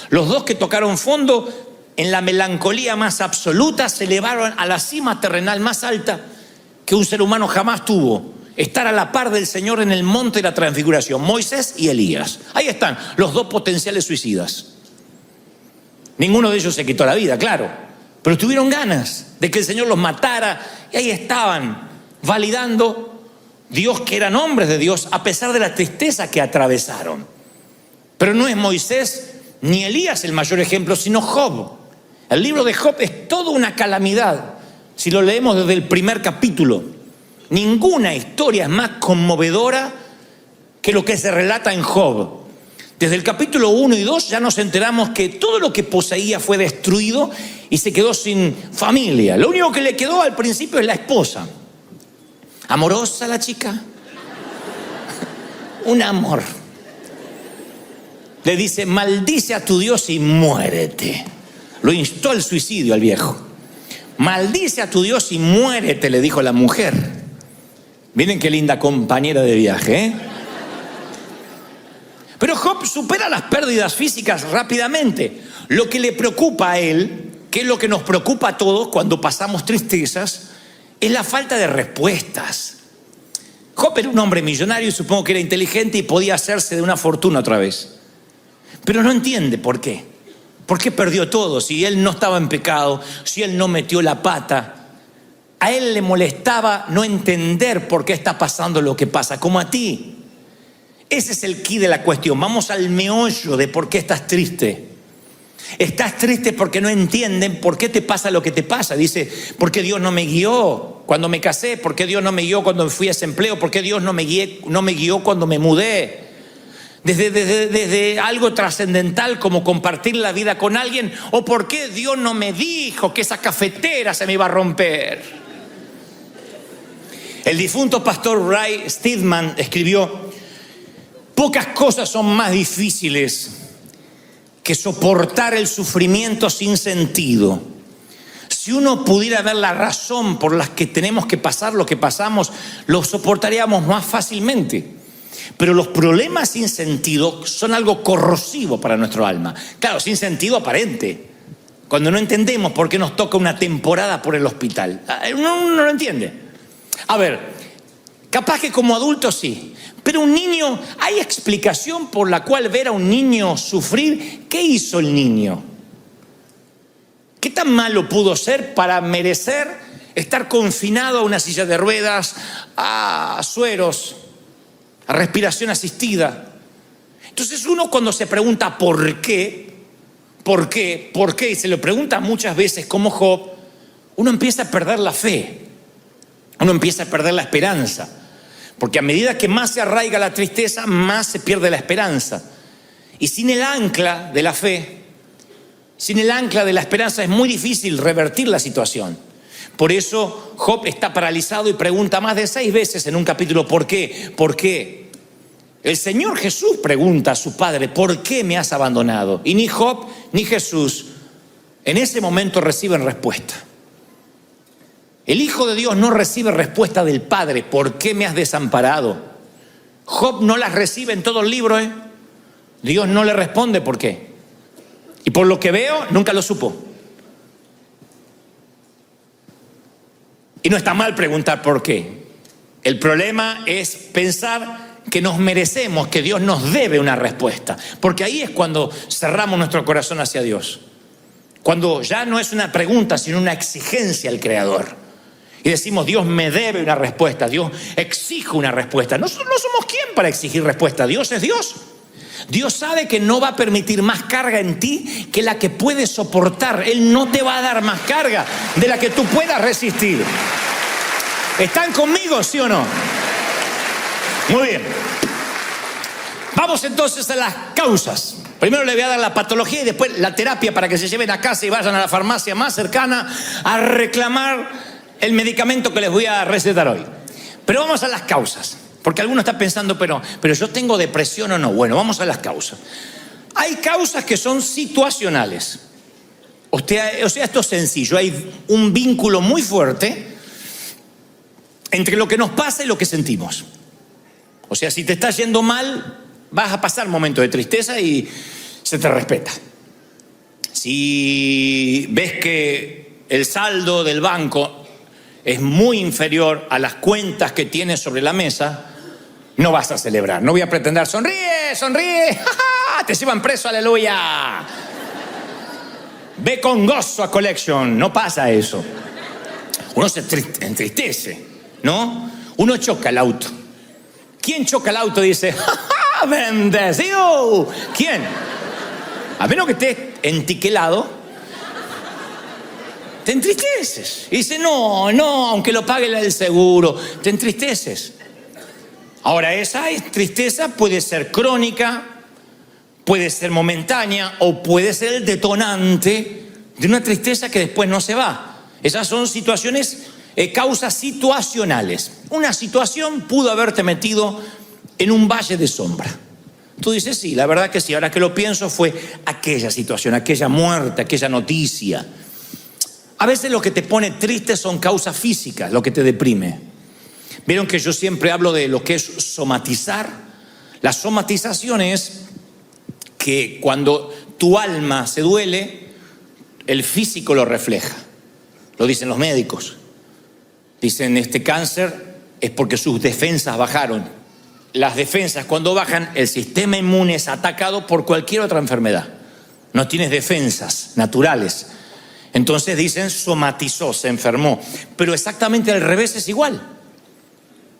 Los dos que tocaron fondo, en la melancolía más absoluta, se elevaron a la cima terrenal más alta que un ser humano jamás tuvo: estar a la par del Señor en el monte de la transfiguración. Moisés y Elías. Ahí están los dos potenciales suicidas. Ninguno de ellos se quitó la vida, claro, pero tuvieron ganas de que el Señor los matara, y ahí estaban validando Dios, que eran hombres de Dios, a pesar de la tristeza que atravesaron. Pero no es Moisés ni Elías el mayor ejemplo, sino Job. El libro de Job es toda una calamidad. Si lo leemos desde el primer capítulo, ninguna historia es más conmovedora que lo que se relata en Job. Desde el capítulo 1 y 2 ya nos enteramos que todo lo que poseía fue destruido y se quedó sin familia. Lo único que le quedó al principio es la esposa. Amorosa la chica. Un amor. Le dice: maldice a tu Dios y muérete. Lo instó al suicidio al viejo. Maldice a tu Dios y muérete, le dijo la mujer. Miren qué linda compañera de viaje, ¿eh? Pero Job supera las pérdidas físicas rápidamente. Lo que le preocupa a él, que es lo que nos preocupa a todos cuando pasamos tristezas, es la falta de respuestas. Job era un hombre millonario y supongo que era inteligente y podía hacerse de una fortuna otra vez. Pero no entiende por qué. ¿Por qué perdió todo? Si él no estaba en pecado, si él no metió la pata. A él le molestaba no entender por qué está pasando lo que pasa, como a ti. Ese es el quid de la cuestión. Vamos al meollo de por qué estás triste. Estás triste porque no entienden por qué te pasa lo que te pasa. Dice: ¿por qué Dios no me guió cuando me casé? ¿Por qué Dios no me guió cuando fui a ese empleo? ¿Por qué Dios no me guió cuando me mudé? Desde algo trascendental como compartir la vida con alguien. ¿O por qué Dios no me dijo que esa cafetera se me iba a romper? El difunto pastor Ray Steadman escribió: pocas cosas son más difíciles que soportar el sufrimiento sin sentido. Si uno pudiera ver la razón por la que tenemos que pasar lo que pasamos, lo soportaríamos más fácilmente. Pero los problemas sin sentido son algo corrosivo para nuestro alma. Claro, sin sentido aparente. Cuando no entendemos por qué nos toca una temporada por el hospital. Uno no lo entiende. A ver, capaz que como adulto sí. Pero un niño, ¿hay explicación por la cual ver a un niño sufrir? ¿Qué hizo el niño? ¿Qué tan malo pudo ser para merecer estar confinado a una silla de ruedas, a sueros, a respiración asistida? Entonces uno, cuando se pregunta ¿por qué? Y se lo pregunta muchas veces como Job, uno empieza a perder la fe. Uno empieza a perder la esperanza. Porque a medida que más se arraiga la tristeza, más se pierde la esperanza. Y sin el ancla de la fe, sin el ancla de la esperanza, es muy difícil revertir la situación. Por eso Job está paralizado y pregunta más de 6 veces en un capítulo: ¿por qué? ¿Por qué? El Señor Jesús pregunta a su Padre: ¿por qué me has abandonado? Y ni Job ni Jesús en ese momento reciben respuesta. El Hijo de Dios no recibe respuesta del Padre: ¿por qué me has desamparado? Job no las recibe en todo el libro, ¿eh? Dios no le responde por qué. Y por lo que veo, nunca lo supo. Y no está mal preguntar por qué. El problema es pensar que nos merecemos, que Dios nos debe una respuesta. Porque ahí es cuando cerramos nuestro corazón hacia Dios. Cuando ya no es una pregunta, sino una exigencia al Creador. Y decimos: Dios me debe una respuesta, Dios exige una respuesta. Nosotros no somos quién para exigir respuesta. Dios es Dios. Dios sabe que no va a permitir más carga en ti que la que puedes soportar. Él no te va a dar más carga de la que tú puedas resistir. ¿Están conmigo, sí o no? Muy bien. Vamos entonces a las causas. Primero le voy a dar la patología y después la terapia para que se lleven a casa y vayan a la farmacia más cercana a reclamar el medicamento que les voy a recetar hoy. Pero vamos a las causas. Porque alguno está pensando, pero yo tengo depresión o no. Bueno, vamos a las causas. Hay causas que son situacionales. O sea, esto es sencillo. Hay un vínculo muy fuerte entre lo que nos pasa y lo que sentimos. O sea, si te está yendo mal, vas a pasar momentos de tristeza y se te respeta. Si ves que el saldo del banco es muy inferior a las cuentas que tienes sobre la mesa, no vas a celebrar. No voy a pretender, sonríe, sonríe, ¡ja, ja! Te llevan preso, aleluya. Ve con gozo a Collection, no pasa eso. Uno se entristece, ¿no? Uno choca el auto. ¿Quién choca el auto y dice, ¡ja, ja, bendecido! ¿Quién? A menos que estés entiquelado, te entristeces. Y dice, no, aunque lo pague el seguro, te entristeces. Ahora, esa tristeza puede ser crónica, puede ser momentánea o puede ser el detonante de una tristeza que después no se va. Esas son situaciones, causas situacionales. Una situación pudo haberte metido en un valle de sombra. Tú dices, sí, la verdad que sí, ahora que lo pienso fue aquella situación, aquella muerte, aquella noticia. A veces lo que te pone triste son causas físicas, lo que te deprime. Vieron que yo siempre hablo de lo que es somatizar. La somatización es que cuando tu alma se duele, el físico lo refleja. Lo dicen los médicos. Dicen, este cáncer es porque sus defensas bajaron. Las defensas cuando bajan, el sistema inmune es atacado por cualquier otra enfermedad. No tienes defensas naturales. Entonces dicen, somatizó, se enfermó. Pero exactamente al revés es igual.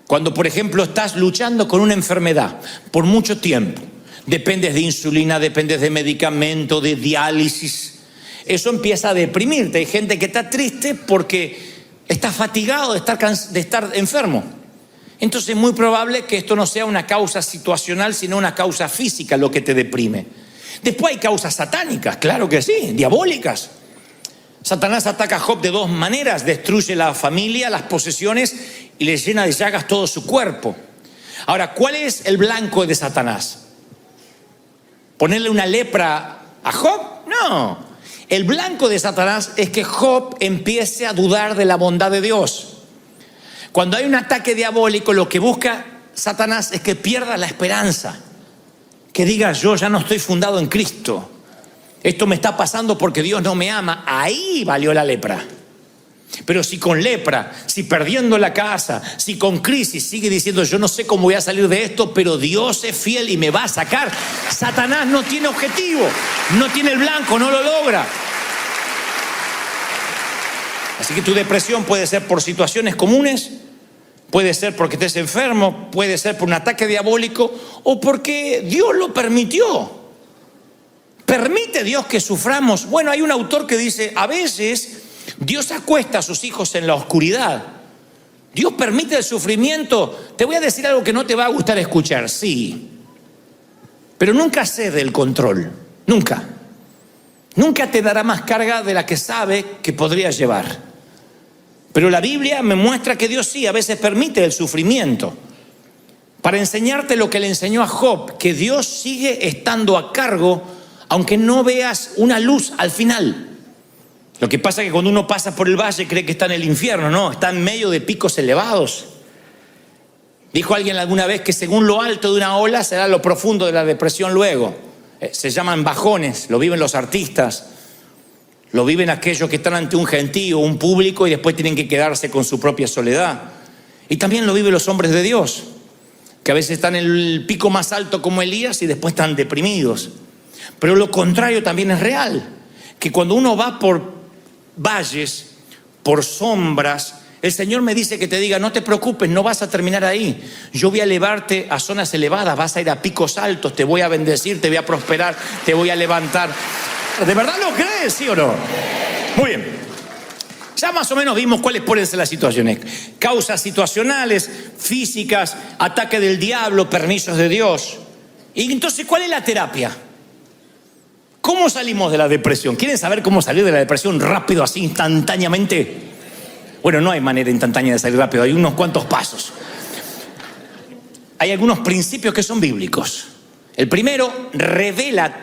Cuando, por ejemplo, estás luchando con una enfermedad por mucho tiempo, dependes de insulina, dependes de medicamento, de diálisis, eso empieza a deprimirte. Hay gente que está triste porque está fatigado de estar enfermo. Entonces es muy probable que esto no sea una causa situacional, sino una causa física lo que te deprime. Después hay causas satánicas, claro que sí, diabólicas. Satanás ataca a Job de dos maneras: destruye la familia, las posesiones y le llena de llagas todo su cuerpo. Ahora, ¿cuál es el blanco de Satanás? ¿Ponerle una lepra a Job? No. El blanco de Satanás es que Job empiece a dudar de la bondad de Dios. Cuando hay un ataque diabólico, lo que busca Satanás es que pierda la esperanza. Que diga, yo ya no estoy fundado en Cristo. Esto me está pasando porque Dios no me ama. Ahí valió la lepra. Pero si con lepra, si perdiendo la casa, si con crisis sigue diciendo, yo no sé cómo voy a salir de esto, pero Dios es fiel y me va a sacar, Satanás no tiene objetivo, no tiene el blanco, no lo logra. Así que tu depresión puede ser por situaciones comunes, puede ser porque estés enfermo, puede ser por un ataque diabólico o porque Dios lo permitió. ¿Permite Dios que suframos? Bueno, hay un autor que dice, a veces Dios acuesta a sus hijos en la oscuridad. Dios permite el sufrimiento. Te voy a decir algo que no te va a gustar escuchar, sí. Pero nunca cede el control, nunca. Nunca te dará más carga de la que sabe que podrías llevar. Pero la Biblia me muestra que Dios sí, a veces permite el sufrimiento. Para enseñarte lo que le enseñó a Job, que Dios sigue estando a cargo aunque no veas una luz al final. Lo que pasa es que cuando uno pasa por el valle cree que está en el infierno. No, está en medio de picos elevados. Dijo alguien alguna vez que según lo alto de una ola será lo profundo de la depresión luego. Se llaman bajones, lo viven los artistas, lo viven aquellos que están ante un gentío, un público, y después tienen que quedarse con su propia soledad. Y también lo viven los hombres de Dios, que a veces están en el pico más alto como Elías y después están deprimidos. Pero lo contrario también es real, que cuando uno va por valles, por sombras, El Señor me dice que te diga, no te preocupes, no vas a terminar ahí. Yo voy a elevarte a zonas elevadas, vas a ir a picos altos, te voy a bendecir, te voy a prosperar, te voy a levantar. ¿De verdad lo crees, sí o no? Muy bien. Ya más o menos vimos cuáles pueden ser las situaciones. Causas situacionales, físicas, ataque del diablo, permisos de Dios. Y entonces, ¿cuál es la terapia? ¿Cómo salimos de la depresión? ¿Quieren saber cómo salir de la depresión rápido, así, instantáneamente? Bueno, no hay manera instantánea de salir rápido, hay unos cuantos pasos. Hay algunos principios que son bíblicos. El primero, revela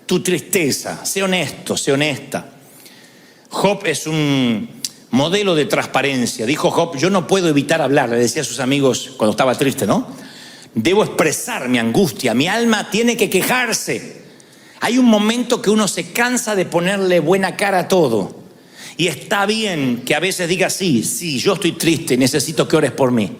tu tristeza. Sé honesto, sé honesta. Job es un modelo de transparencia. Dijo Job, yo no puedo evitar hablar, le decía a sus amigos cuando estaba triste, ¿no? Debo expresar mi angustia, mi alma tiene que quejarse. Hay un momento que uno se cansa de ponerle buena cara a todo. Y está bien que a veces digas, sí, yo estoy triste, necesito que ores por mí.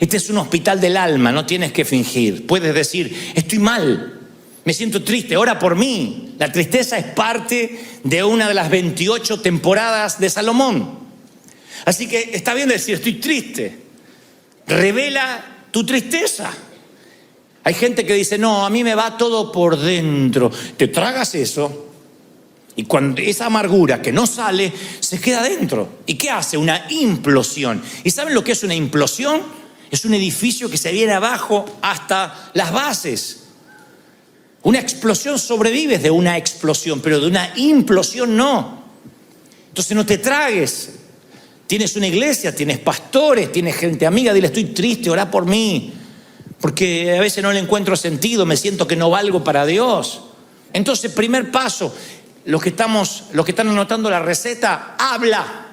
Este es un hospital del alma, no tienes que fingir. Puedes decir, estoy mal, me siento triste, ora por mí. La tristeza es parte de una de las 28 temporadas de Salomón. Así que está bien decir, estoy triste. Revela tu tristeza. Hay gente que dice, no, a mí me va todo por dentro. Te tragas eso. Y cuando esa amargura que no sale, se queda dentro. ¿Y qué hace? Una implosión. ¿Y saben lo que es una implosión? Es un edificio que se viene abajo hasta las bases. Una explosión sobrevives de una explosión, pero de una implosión no. Entonces no te tragues. Tienes una iglesia, tienes pastores, tienes gente amiga, dile, estoy triste, orá por mí. Porque a veces no le encuentro sentido, me siento que no valgo para Dios. Entonces, primer paso. Los que están anotando la receta, habla,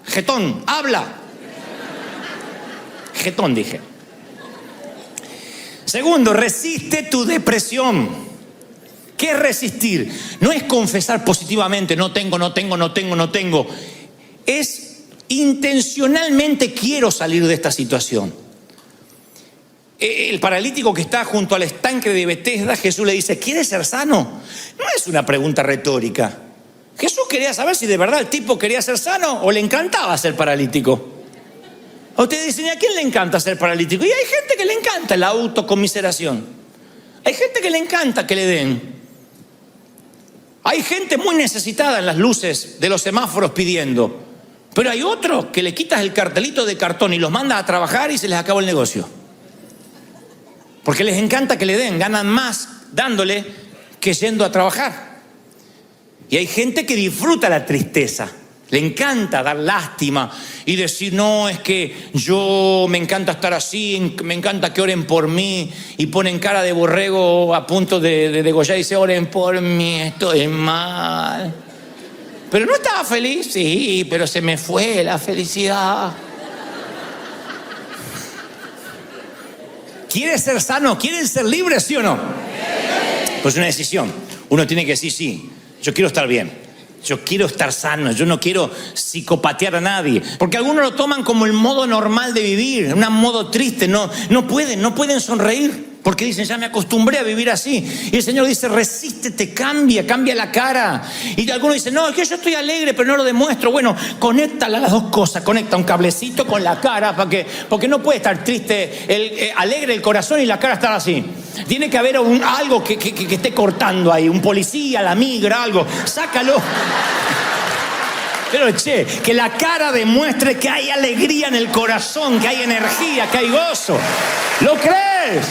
jetón, habla. Jetón dije. Segundo, resiste tu depresión. ¿Qué es resistir? No es confesar positivamente, no tengo. Es intencionalmente quiero salir de esta situación. El paralítico que está junto al estanque de Betesda, Jesús le dice, ¿quieres ser sano? No es una pregunta retórica. Jesús quería saber si de verdad el tipo quería ser sano o le encantaba ser paralítico. O ustedes dicen, ¿y a quién le encanta ser paralítico? Y hay gente que le encanta la autocomiseración. Hay gente que le encanta que le den. Hay gente muy necesitada en las luces de los semáforos pidiendo. Pero hay otros que le quitas el cartelito de cartón y los mandas a trabajar y se les acabó el negocio. Porque les encanta que le den, ganan más dándole que yendo a trabajar. Y hay gente que disfruta la tristeza, le encanta dar lástima y decir, no, es que yo me encanta estar así, me encanta que oren por mí, y ponen cara de borrego a punto de degollar y dice, oren por mí, estoy mal. Pero no estaba feliz, sí, pero se me fue la felicidad. ¿Quieres ser sano? ¿Quieren ser libres, sí o no? Pues una decisión. Uno tiene que decir, sí, yo quiero estar bien. Yo quiero estar sano, yo no quiero psicopatear a nadie. Porque algunos lo toman como el modo normal de vivir, un modo triste. No pueden sonreír. Porque dicen, ya me acostumbré a vivir así. Y el Señor dice, resístete, cambia la cara. Y algunos dicen, no, es que yo estoy alegre, pero no lo demuestro. Bueno, conecta las dos cosas. Conecta un cablecito con la cara, porque no puede estar triste, alegre el corazón y la cara estar así. Tiene que haber algo que esté cortando ahí. Un policía, la migra, algo. Sácalo. Pero que la cara demuestre que hay alegría en el corazón, que hay energía, que hay gozo. ¿Lo crees?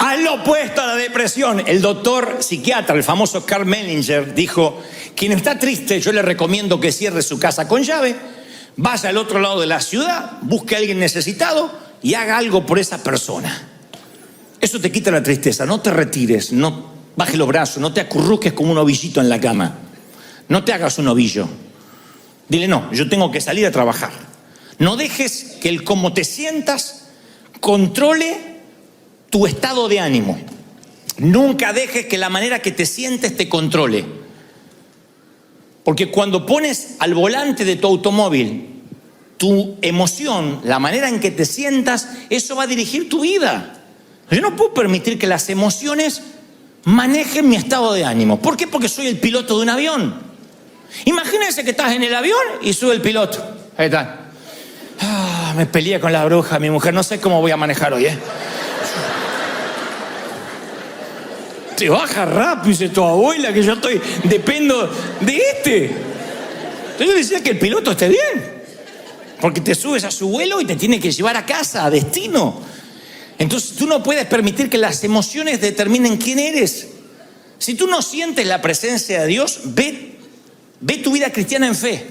Al lo opuesto a la depresión, el doctor psiquiatra, el famoso Karl Menninger, dijo, quien está triste, yo le recomiendo que cierre su casa con llave, vaya al otro lado de la ciudad, busque a alguien necesitado y haga algo por esa persona. Eso te quita la tristeza. No te retires, no bajes los brazos, no te acurruques como un ovillito en la cama. No te hagas un ovillo. Dile, no, yo tengo que salir a trabajar. No dejes que el cómo te sientas controle tu estado de ánimo. Nunca dejes que la manera que te sientes te controle. Porque cuando pones al volante de tu automóvil tu emoción, la manera en que te sientas, eso va a dirigir tu vida. Yo no puedo permitir que las emociones manejen mi estado de ánimo. ¿Por qué? Porque soy el piloto de un avión. Imagínense que estás en el avión y sube el piloto. Ahí está. Me peleé con la bruja, mi mujer. No sé cómo voy a manejar hoy, Te baja rápido, dice tu abuela, que yo dependo de este. Entonces yo decía que el piloto esté bien. Porque te subes a su vuelo y te tiene que llevar a casa, a destino. Entonces tú no puedes permitir que las emociones determinen quién eres. Si tú no sientes la presencia de Dios, ve tu vida cristiana en fe.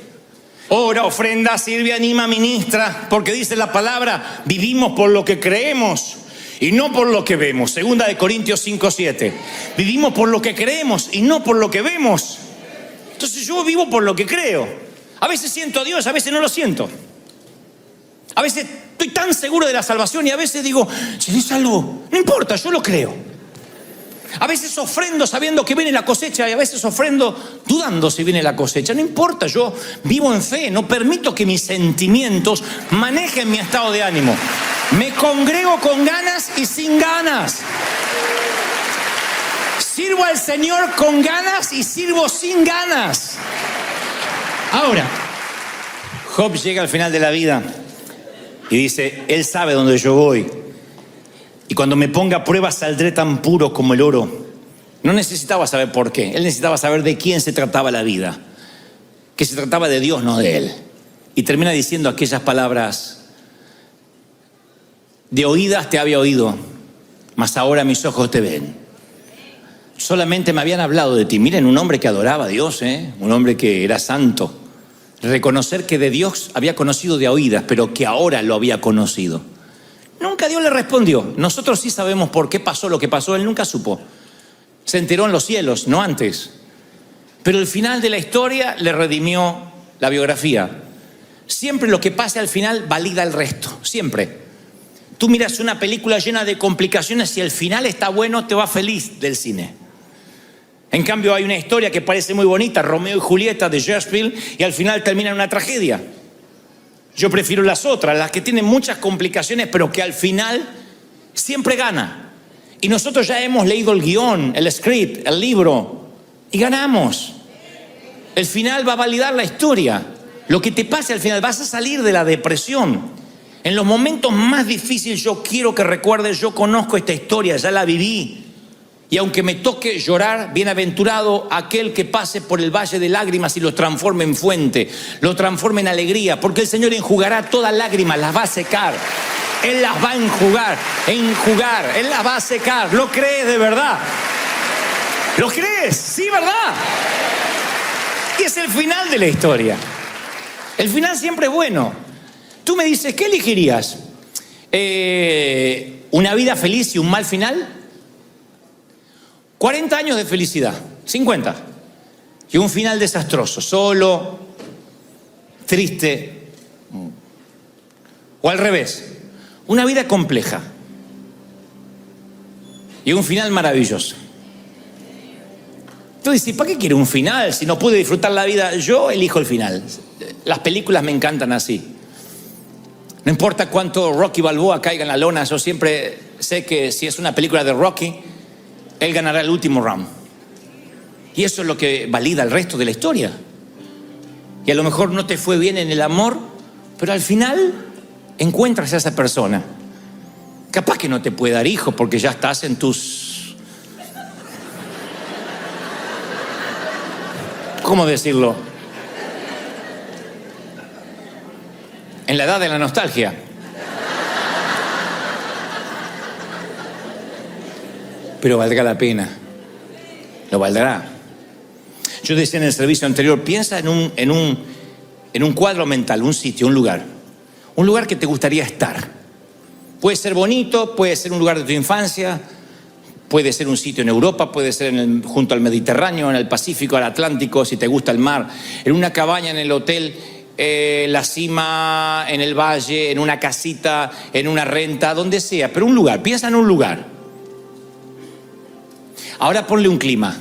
Ora, ofrenda, sirve, anima, ministra, porque dice la palabra, vivimos por lo que creemos y no por lo que vemos. Segunda de Corintios 5:7. Vivimos por lo que creemos y no por lo que vemos. Entonces yo vivo por lo que creo. A veces siento a Dios, a veces no lo siento. A veces estoy tan seguro de la salvación y a veces digo, seré salvo. No importa, yo lo creo. A veces ofrendo sabiendo que viene la cosecha y a veces ofrendo dudando si viene la cosecha. No importa, yo vivo en fe. No permito que mis sentimientos manejen mi estado de ánimo. Me congrego con ganas y sin ganas. Sirvo al Señor con ganas y sirvo sin ganas. Ahora, Job llega al final de la vida y dice, Él sabe dónde yo voy. Y cuando me ponga a prueba saldré tan puro como el oro. No necesitaba saber por qué. Él necesitaba saber de quién se trataba la vida. Que se trataba de Dios, no de él. Y termina diciendo aquellas palabras: de oídas te había oído, mas ahora mis ojos te ven. Solamente me habían hablado de ti. Miren, un hombre que adoraba a Dios, un hombre que era santo. Reconocer que de Dios había conocido de oídas, pero que ahora lo había conocido. Nunca Dios le respondió. Nosotros sí sabemos por qué pasó lo que pasó. Él nunca supo. Se enteró en los cielos, no antes. Pero el final de la historia le redimió la biografía. Siempre lo que pase al final valida el resto. Siempre. Tú miras una película llena de complicaciones y el final está bueno, te vas feliz del cine. En cambio hay una historia que parece muy bonita, Romeo y Julieta de Shakespeare, y al final termina en una tragedia. Yo prefiero las otras, las que tienen muchas complicaciones, pero que al final siempre gana. Y nosotros ya hemos leído el guión, el script, el libro, y ganamos. El final va a validar la historia. Lo que te pase al final, vas a salir de la depresión. En los momentos más difíciles yo quiero que recuerdes, yo conozco esta historia, ya la viví. Y aunque me toque llorar, bienaventurado aquel que pase por el valle de lágrimas y lo transforme en fuente, lo transforme en alegría, porque el Señor enjugará todas lágrimas, las va a secar. Él las va a enjugar, Él las va a secar. ¿Lo crees de verdad? ¿Lo crees? Sí, ¿verdad? Y es el final de la historia. El final siempre es bueno. Tú me dices, ¿qué elegirías? ¿Una vida feliz y un mal final? 40 años de felicidad, 50. Y un final desastroso, solo, triste. O al revés, una vida compleja y un final maravilloso. Tú dices, ¿para qué quiero un final si no pude disfrutar la vida? Yo elijo el final. Las películas me encantan así. No importa cuánto Rocky Balboa caiga en la lona, yo siempre sé que si es una película de Rocky, él ganará el último round. Y eso es lo que valida el resto de la historia. Y a lo mejor no te fue bien en el amor, pero al final encuentras a esa persona. Capaz que no te puede dar hijos porque ya estás en tus... ¿Cómo decirlo? En la edad de la nostalgia. Pero valdrá la pena. Lo valdrá. Yo decía en el servicio anterior, piensa en un cuadro mental, un sitio, un lugar. Un lugar que te gustaría estar. Puede ser bonito, puede ser un lugar de tu infancia, puede ser un sitio en Europa, puede ser junto al Mediterráneo, en el Pacífico, al Atlántico, si te gusta el mar, en una cabaña en el hotel, la cima, en el valle, en una casita, en una renta, donde sea, pero un lugar, piensa en un lugar. Ahora ponle un clima.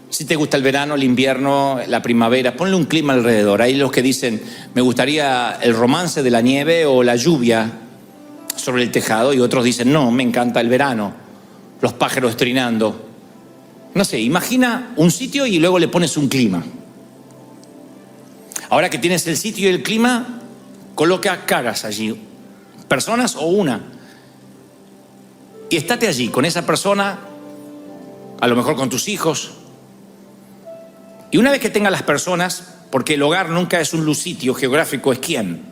Si te gusta el verano, el invierno, la primavera, ponle un clima alrededor. Hay los que dicen, me gustaría el romance de la nieve o la lluvia. sobre el tejado y otros dicen, no, me encanta el verano, los pájaros trinando. No sé, imagina un sitio y luego le pones un clima. Ahora que tienes el sitio y el clima, coloca caras allí, personas o una. Y estate allí con esa persona, a lo mejor con tus hijos. Y una vez que tengas las personas, porque el hogar nunca es un sitio geográfico, es quién.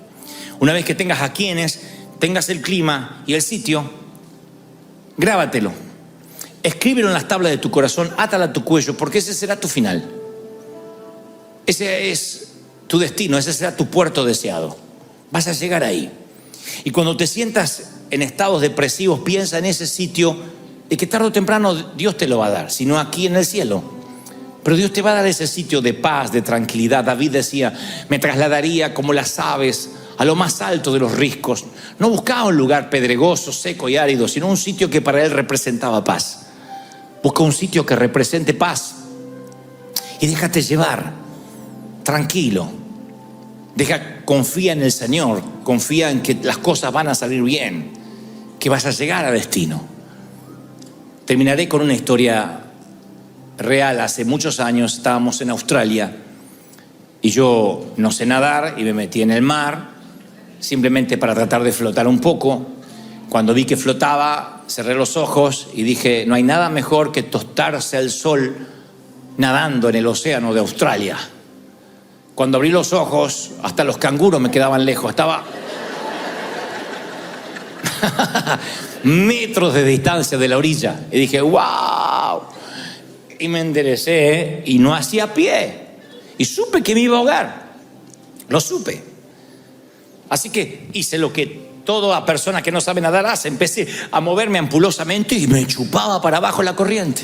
Una vez que tengas a quienes, tengas el clima y el sitio, grábatelo. Escríbelo en las tablas de tu corazón, átala a tu cuello, porque ese será tu final. Ese es tu destino, ese será tu puerto deseado. Vas a llegar ahí. Y cuando te sientas en estados depresivos, piensa en ese sitio y que tarde o temprano Dios te lo va a dar, sino aquí en el cielo. Pero Dios te va a dar ese sitio de paz, de tranquilidad. David decía, me trasladaría como las aves a lo más alto de los riscos. No buscaba un lugar pedregoso, seco y árido, sino un sitio que para él representaba paz. Busca un sitio que represente paz y déjate llevar, tranquilo. Confía en el Señor, confía en que las cosas van a salir bien, que vas a llegar a destino. Terminaré con una historia real. Hace muchos años estábamos en Australia y yo no sé nadar y me metí en el mar simplemente para tratar de flotar un poco. Cuando vi que flotaba, cerré los ojos y dije, no hay nada mejor que tostarse al sol nadando en el océano de Australia. Cuando abrí los ojos, hasta los canguros me quedaban lejos. Estaba metros de distancia de la orilla. Y dije, ¡wow! Y me enderecé y no hacía pie. Y supe que me iba a ahogar. Lo supe. Así que hice lo que toda persona que no sabe nadar hace. Empecé a moverme ampulosamente y me chupaba para abajo la corriente.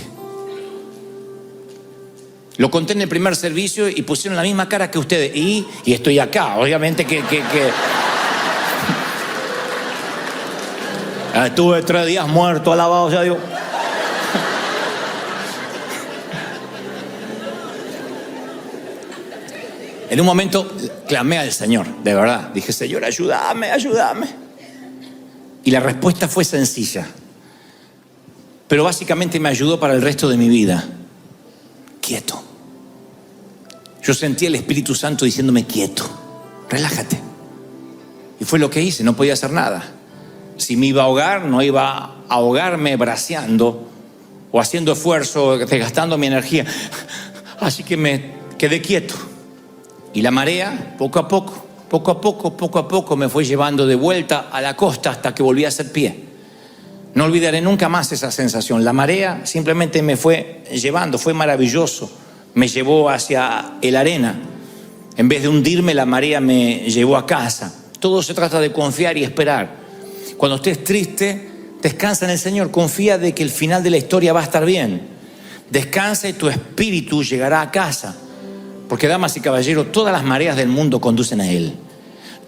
Lo conté en el primer servicio y pusieron la misma cara que ustedes. Y estoy acá, obviamente que... Estuve 3 días muerto, alabado sea Dios. En un momento clamé al Señor, de verdad. Dije, Señor, ayúdame, ayúdame. Y la respuesta fue sencilla. Pero básicamente me ayudó para el resto de mi vida. Quieto. Yo sentí el Espíritu Santo diciéndome quieto, relájate. Y fue lo que hice, no podía hacer nada. Si me iba a ahogar, no iba a ahogarme braceando o haciendo esfuerzo, desgastando mi energía. Así que me quedé quieto. Y la marea, poco a poco, me fue llevando de vuelta a la costa hasta que volví a hacer pie. No olvidaré nunca más esa sensación. La marea simplemente me fue llevando, fue maravilloso. Me llevó hacia la arena. En vez de hundirme, la marea me llevó a casa. Todo se trata de confiar y esperar. Cuando estés triste, descansa en el Señor. Confía de que el final de la historia va a estar bien. Descansa y tu espíritu llegará a casa. Porque, damas y caballeros, todas las mareas del mundo conducen a Él.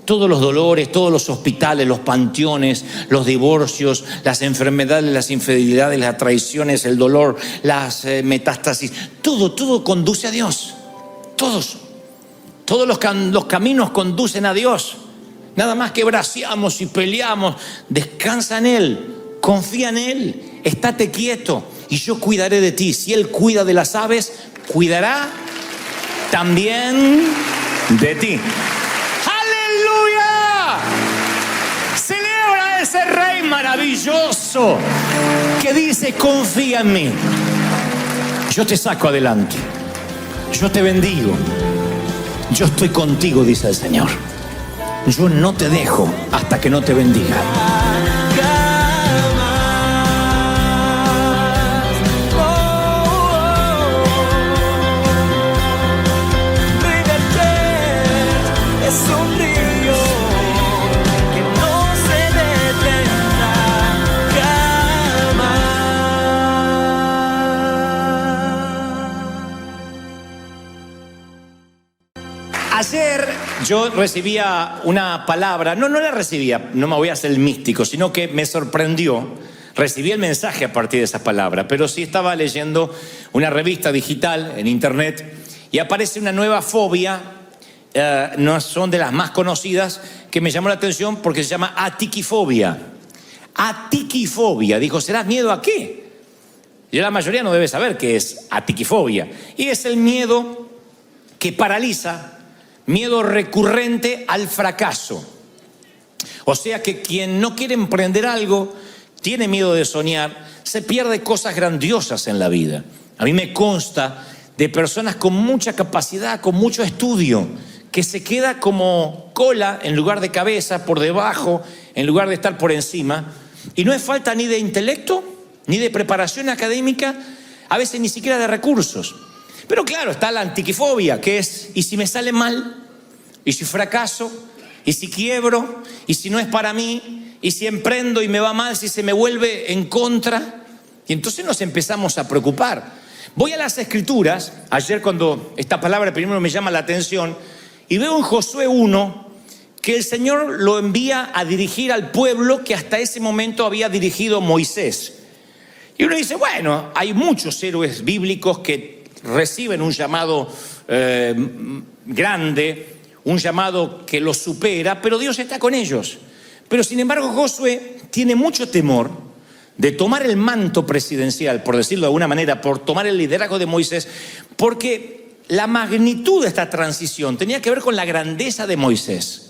Todos los dolores, todos los hospitales, los panteones, los divorcios, las enfermedades, las infidelidades, las traiciones, el dolor, las metástasis, todo conduce a Dios. Todos los caminos conducen a Dios. Nada más que braceamos y peleamos. Descansa en Él, confía en Él, estate quieto y yo cuidaré de ti. Si Él cuida de las aves, cuidará también de ti. Celebra a ese Rey maravilloso que dice, confía en mí. Yo te saco adelante. Yo te bendigo. Yo estoy contigo, dice el Señor. Yo no te dejo hasta que no te bendiga. Ayer yo recibía una palabra, no la recibía, no me voy a hacer el místico, sino que me sorprendió. Recibí el mensaje a partir de esa palabra, pero sí estaba leyendo una revista digital en internet y aparece una nueva fobia, no son de las más conocidas, que me llamó la atención porque se llama atiquifobia. atiquifobia. Dijo, ¿será miedo a qué? Y la mayoría no debe saber qué es atiquifobia. Y es el miedo que paraliza, miedo recurrente al fracaso. O sea que quien no quiere emprender algo, tiene miedo de soñar, se pierde cosas grandiosas en la vida. A mí me consta de personas con mucha capacidad, con mucho estudio, que se queda como cola en lugar de cabeza, por debajo, en lugar de estar por encima. Y no es falta ni de intelecto, ni de preparación académica, a veces ni siquiera de recursos. Pero claro, está la atiquifobia, que es, ¿y si me sale mal? ¿Y si fracaso? ¿Y si quiebro? ¿Y si no es para mí? ¿Y si emprendo y me va mal? ¿Si se me vuelve en contra? Y entonces nos empezamos a preocupar. Voy a las Escrituras, ayer cuando esta palabra primero me llama la atención, y veo en Josué 1 que el Señor lo envía a dirigir al pueblo que hasta ese momento había dirigido Moisés. Y uno dice, bueno, hay muchos héroes bíblicos que reciben un llamado grande, un llamado que los supera, pero Dios está con ellos. Pero sin embargo Josué tiene mucho temor de tomar el manto presidencial, por decirlo de alguna manera, por tomar el liderazgo de Moisés, porque la magnitud de esta transición tenía que ver con la grandeza de Moisés.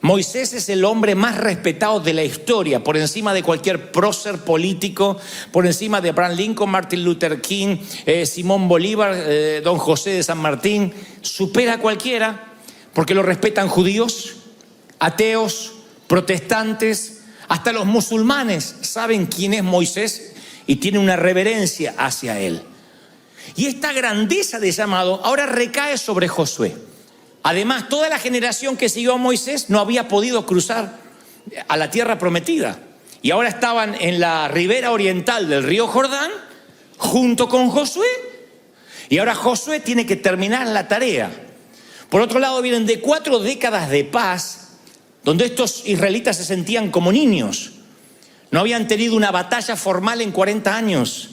Moisés es el hombre más respetado de la historia, por encima de cualquier prócer político, por encima de Abraham Lincoln, Martin Luther King, Simón Bolívar, Don José de San Martín. Supera a cualquiera porque lo respetan judíos, ateos, protestantes, hasta los musulmanes saben quién es Moisés y tienen una reverencia hacia él. Y esta grandeza de llamado ahora recae sobre Josué. Además, toda la generación que siguió a Moisés no había podido cruzar a la tierra prometida. Y ahora estaban en la ribera oriental del río Jordán, junto con Josué. Y ahora Josué tiene que terminar la tarea. Por otro lado, vienen de 4 décadas de paz, donde estos israelitas se sentían como niños. No habían tenido una batalla formal en 40 años.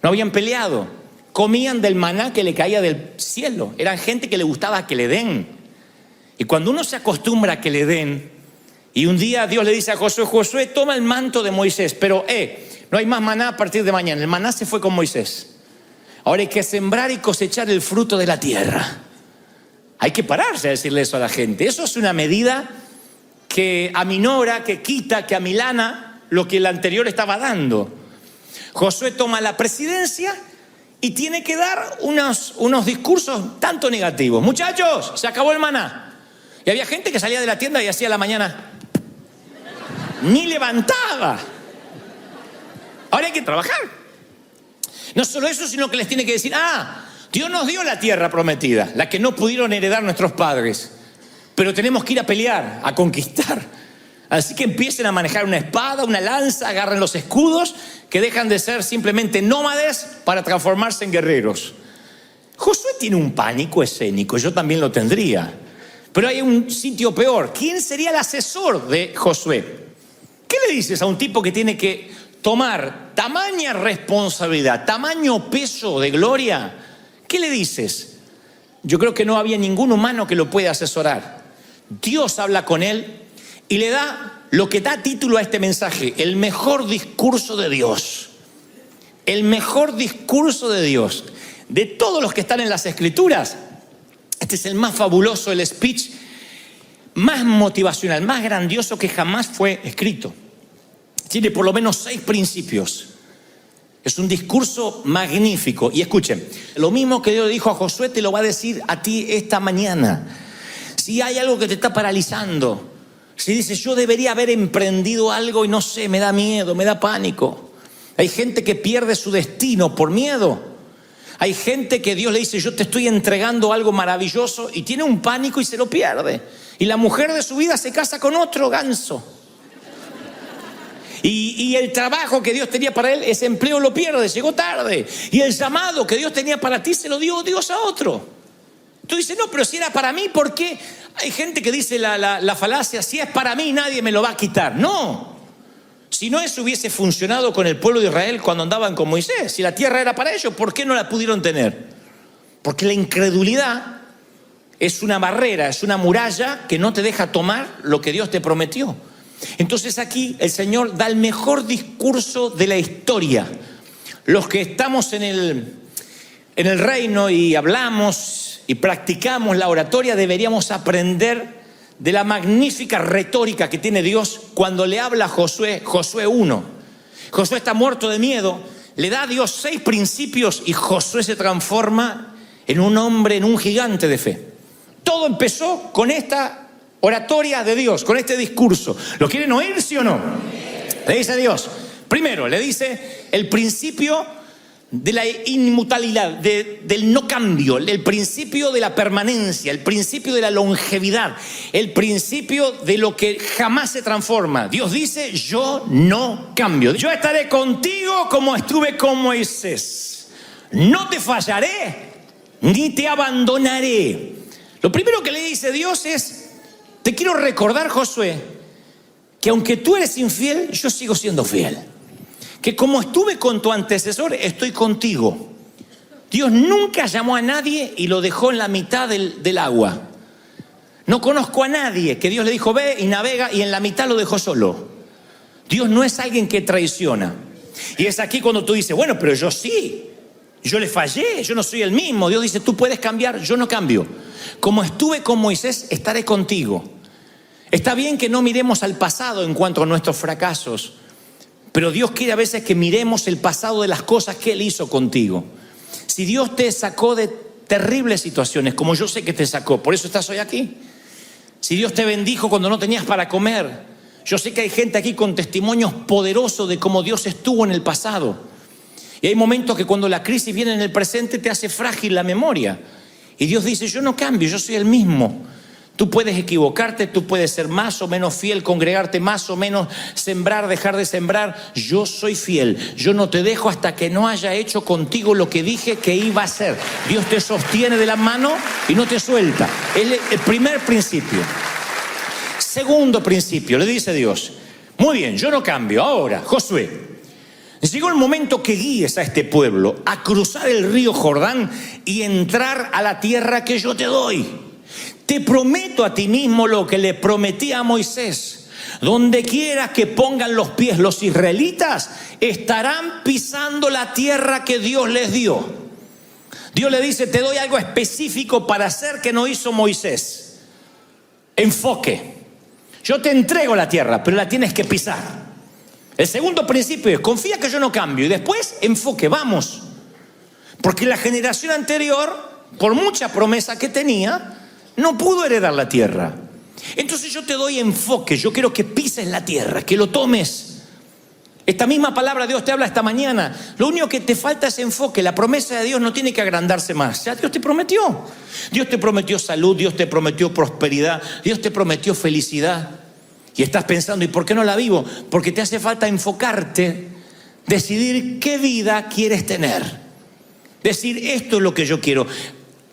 No habían peleado. Comían del maná que le caía del cielo. Eran gente que le gustaba que le den. Y cuando uno se acostumbra a que le den, y un día Dios le dice a Josué, Josué, toma el manto de Moisés, pero no hay más maná a partir de mañana. El maná se fue con Moisés. Ahora hay que sembrar y cosechar el fruto de la tierra. Hay que pararse a decirle eso a la gente. Eso es una medida que aminora, que quita, que amilana lo que el anterior estaba dando. Josué toma la presidencia y tiene que dar unos discursos tanto negativos. Muchachos, se acabó el maná. Y había gente que salía de la tienda y hacía la mañana. Ni levantaba. Ahora hay que trabajar. No solo eso, sino que les tiene que decir, Dios nos dio la tierra prometida, la que no pudieron heredar nuestros padres. Pero tenemos que ir a pelear, a conquistar. Así que empiecen a manejar una espada, una lanza, agarren los escudos, que dejan de ser simplemente nómades para transformarse en guerreros. Josué tiene un pánico escénico, yo también lo tendría. Pero hay un sitio peor. ¿Quién sería el asesor de Josué? ¿Qué le dices a un tipo que tiene que tomar tamaña responsabilidad, tamaño peso de gloria? ¿Qué le dices? Yo creo que no había ningún humano que lo pueda asesorar. Dios habla con él y le da lo que da título a este mensaje, el mejor discurso de Dios. El mejor discurso de Dios. De todos los que están en las Escrituras, este es el más fabuloso, el speech más motivacional, más grandioso que jamás fue escrito. Tiene por lo menos 6 principios. Es un discurso magnífico. Y escuchen, lo mismo que Dios dijo a Josué te lo va a decir a ti esta mañana. Si hay algo que te está paralizando, si dices, yo debería haber emprendido algo y no sé, me da miedo, me da pánico. Hay gente que pierde su destino por miedo. Hay gente que Dios le dice, yo te estoy entregando algo maravilloso y tiene un pánico y se lo pierde. Y la mujer de su vida se casa con otro ganso. Y el trabajo que Dios tenía para él, ese empleo lo pierde, llegó tarde. Y el llamado que Dios tenía para ti se lo dio Dios a otro. Tú dices, no, pero si era para mí, ¿por qué? Hay gente que dice la falacia, si es para mí nadie me lo va a quitar. No, si no eso hubiese funcionado con el pueblo de Israel cuando andaban con Moisés. Si la tierra era para ellos, ¿por qué no la pudieron tener? Porque la incredulidad es una barrera, es una muralla que no te deja tomar lo que Dios te prometió. Entonces aquí el Señor da el mejor discurso de la historia. Los que estamos en el reino y hablamos y practicamos la oratoria, deberíamos aprender de la magnífica retórica que tiene Dios cuando le habla a Josué 1. Josué está muerto de miedo, le da a Dios 6 principios y Josué se transforma en un hombre, en un gigante de fe. Todo empezó con esta oratoria de Dios, con este discurso. ¿Lo quieren oír, sí o no? Le dice a Dios, primero le dice el principio de la inmutabilidad, del no cambio, el principio de la permanencia, el principio de la longevidad, el principio de lo que jamás se transforma. Dios dice, yo no cambio. Yo estaré contigo como estuve con Moisés. No te fallaré, ni te abandonaré. Lo primero que le dice Dios es, te quiero recordar, Josué, que aunque tú eres infiel, yo sigo siendo fiel. Que como estuve con tu antecesor, estoy contigo. Dios nunca llamó a nadie y lo dejó en la mitad del agua. No conozco a nadie que Dios le dijo, ve y navega, y en la mitad lo dejó solo. Dios no es alguien que traiciona. Y es aquí cuando tú dices, bueno, pero yo sí. Yo le fallé, yo no soy el mismo. Dios dice, tú puedes cambiar, yo no cambio. Como estuve con Moisés, estaré contigo. Está bien que no miremos al pasado en cuanto a nuestros fracasos, pero Dios quiere a veces que miremos el pasado de las cosas que Él hizo contigo. Si Dios te sacó de terribles situaciones, como yo sé que te sacó, por eso estás hoy aquí. Si Dios te bendijo cuando no tenías para comer, yo sé que hay gente aquí con testimonios poderosos de cómo Dios estuvo en el pasado. Y hay momentos que cuando la crisis viene en el presente te hace frágil la memoria. Y Dios dice, yo no cambio, yo soy el mismo. Tú puedes equivocarte, tú puedes ser más o menos fiel, congregarte más o menos, sembrar, dejar de sembrar. Yo soy fiel, yo no te dejo hasta que no haya hecho contigo lo que dije que iba a hacer. Dios te sostiene de la mano y no te suelta. Es el primer principio. Segundo principio, le dice Dios, muy bien, yo no cambio. Ahora, Josué, llegó el momento que guíes a este pueblo a cruzar el río Jordán y entrar a la tierra que yo te doy. Te prometo a ti mismo lo que le prometí a Moisés. Donde quieras que pongan los pies los israelitas, estarán pisando la tierra que Dios les dio. Dios le dice, te doy algo específico para hacer que no hizo Moisés. Enfoque. Yo te entrego la tierra, pero la tienes que pisar. El segundo principio es, confía que yo no cambio. Y después, enfoque, vamos. Porque la generación anterior, por mucha promesa que tenía, no pudo heredar la tierra. Entonces yo te doy enfoque. Yo quiero que pises la tierra, que lo tomes. Esta misma palabra Dios te habla esta mañana. Lo único que te falta es enfoque. La promesa de Dios no tiene que agrandarse más. Ya Dios te prometió. Dios te prometió salud, Dios te prometió prosperidad, Dios te prometió felicidad. Y estás pensando, ¿y por qué no la vivo? Porque te hace falta enfocarte, decidir qué vida quieres tener. Decir, esto es lo que yo quiero.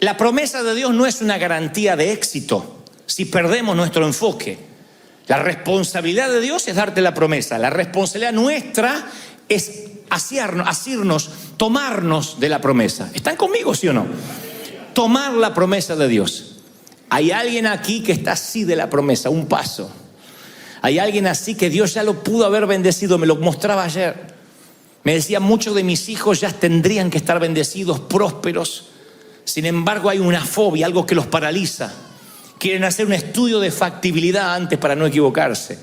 La promesa de Dios no es una garantía de éxito si perdemos nuestro enfoque. La responsabilidad de Dios es darte la promesa. La responsabilidad nuestra es asirnos, tomarnos de la promesa. ¿Están conmigo, sí o no? Tomar la promesa de Dios. Hay alguien aquí que está así de la promesa, un paso. Hay alguien así que Dios ya lo pudo haber bendecido, me lo mostraba ayer. Me decía, muchos de mis hijos ya tendrían que estar bendecidos, prósperos. Sin embargo, hay una fobia, algo que los paraliza. Quieren hacer un estudio de factibilidad antes para no equivocarse.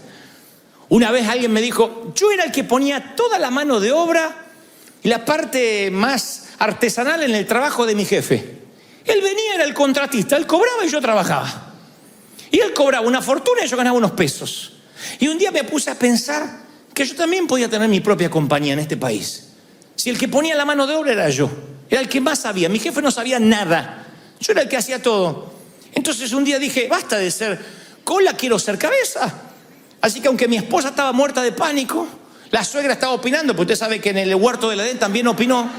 Una vez alguien me dijo, yo era el que ponía toda la mano de obra y la parte más artesanal en el trabajo de mi jefe. Él venía, era el contratista, él cobraba y yo trabajaba. Y él cobraba una fortuna y yo ganaba unos pesos. Y un día me puse a pensar que yo también podía tener mi propia compañía en este país. Si el que ponía la mano de obra era yo, era el que más sabía. Mi jefe no sabía nada, yo era el que hacía todo. Entonces un día dije, basta de ser cola, quiero ser cabeza. Así que aunque mi esposa estaba muerta de pánico, la suegra estaba opinando, porque usted sabe que en el huerto del Edén también opinó.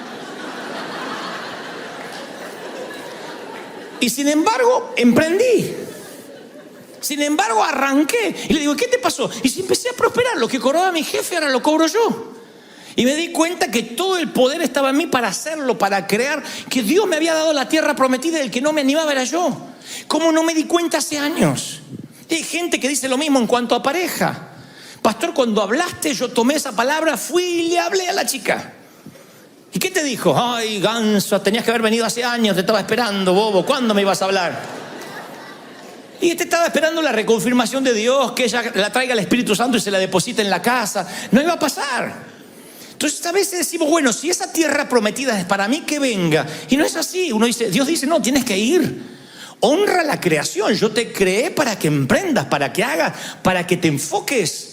Y sin embargo, emprendí. Sin embargo, arranqué. Y le digo, ¿qué te pasó? Y si empecé a prosperar, lo que cobraba mi jefe ahora lo cobro yo. Y me di cuenta que todo el poder estaba en mí para hacerlo, para crear, que Dios me había dado la tierra prometida y el que no me animaba era yo. ¿Cómo no me di cuenta hace años? Y hay gente que dice lo mismo en cuanto a pareja. pastor, cuando hablaste yo tomé esa palabra, fui y le hablé a la chica. ¿Y qué te dijo? Ay, ganso, tenías que haber venido hace años, te estaba esperando, bobo, ¿cuándo me ibas a hablar? Y te estaba esperando la reconfirmación de Dios, que ella la traiga al Espíritu Santo y se la deposite en la casa. No iba a pasar. Entonces a veces decimos, bueno, si esa tierra prometida es para mí, que venga. Y no es así. Dios dice, no, tienes que ir. Honra la creación. Yo te creé para que emprendas, para que hagas, para que te enfoques.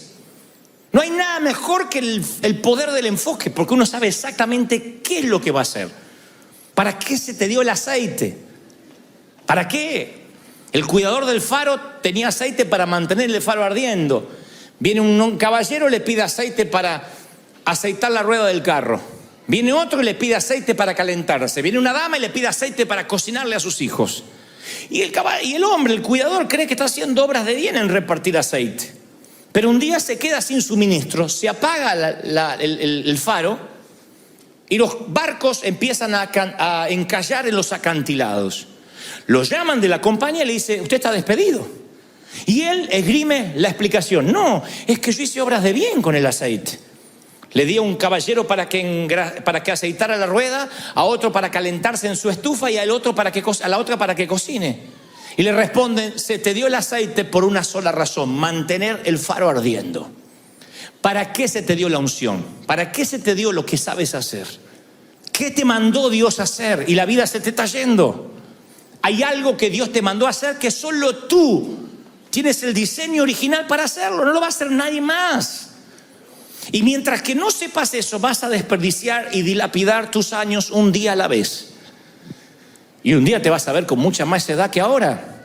No hay nada mejor que el poder del enfoque, porque uno sabe exactamente qué es lo que va a hacer. ¿Para qué se te dio el aceite? ¿Para qué? El cuidador del faro tenía aceite para mantener el faro ardiendo. Viene un caballero, le pide aceite para aceitar la rueda del carro. Viene otro y le pide aceite para calentarse. Viene una dama y le pide aceite para cocinarle a sus hijos. Y el hombre, el cuidador, cree que está haciendo obras de bien en repartir aceite. Pero un día se queda sin suministro, se apaga el faro y los barcos empiezan a encallar en los acantilados. Lo llaman de la compañía y le dice, usted está despedido. Y él esgrime la explicación. No, es que yo hice obras de bien con el aceite. Le di a un caballero para que aceitara la rueda, a otro para calentarse en su estufa y a la otra para que cocine. Y le responden, se te dio el aceite por una sola razón, mantener el faro ardiendo. ¿Para qué se te dio la unción? ¿Para qué se te dio lo que sabes hacer? ¿Qué te mandó Dios a hacer? Y la vida se te está yendo. Hay algo que Dios te mandó a hacer que solo tú tienes el diseño original para hacerlo, no lo va a hacer nadie más. Y mientras que no sepas eso, vas a desperdiciar y dilapidar tus años un día a la vez. Y un día te vas a ver con mucha más edad que ahora.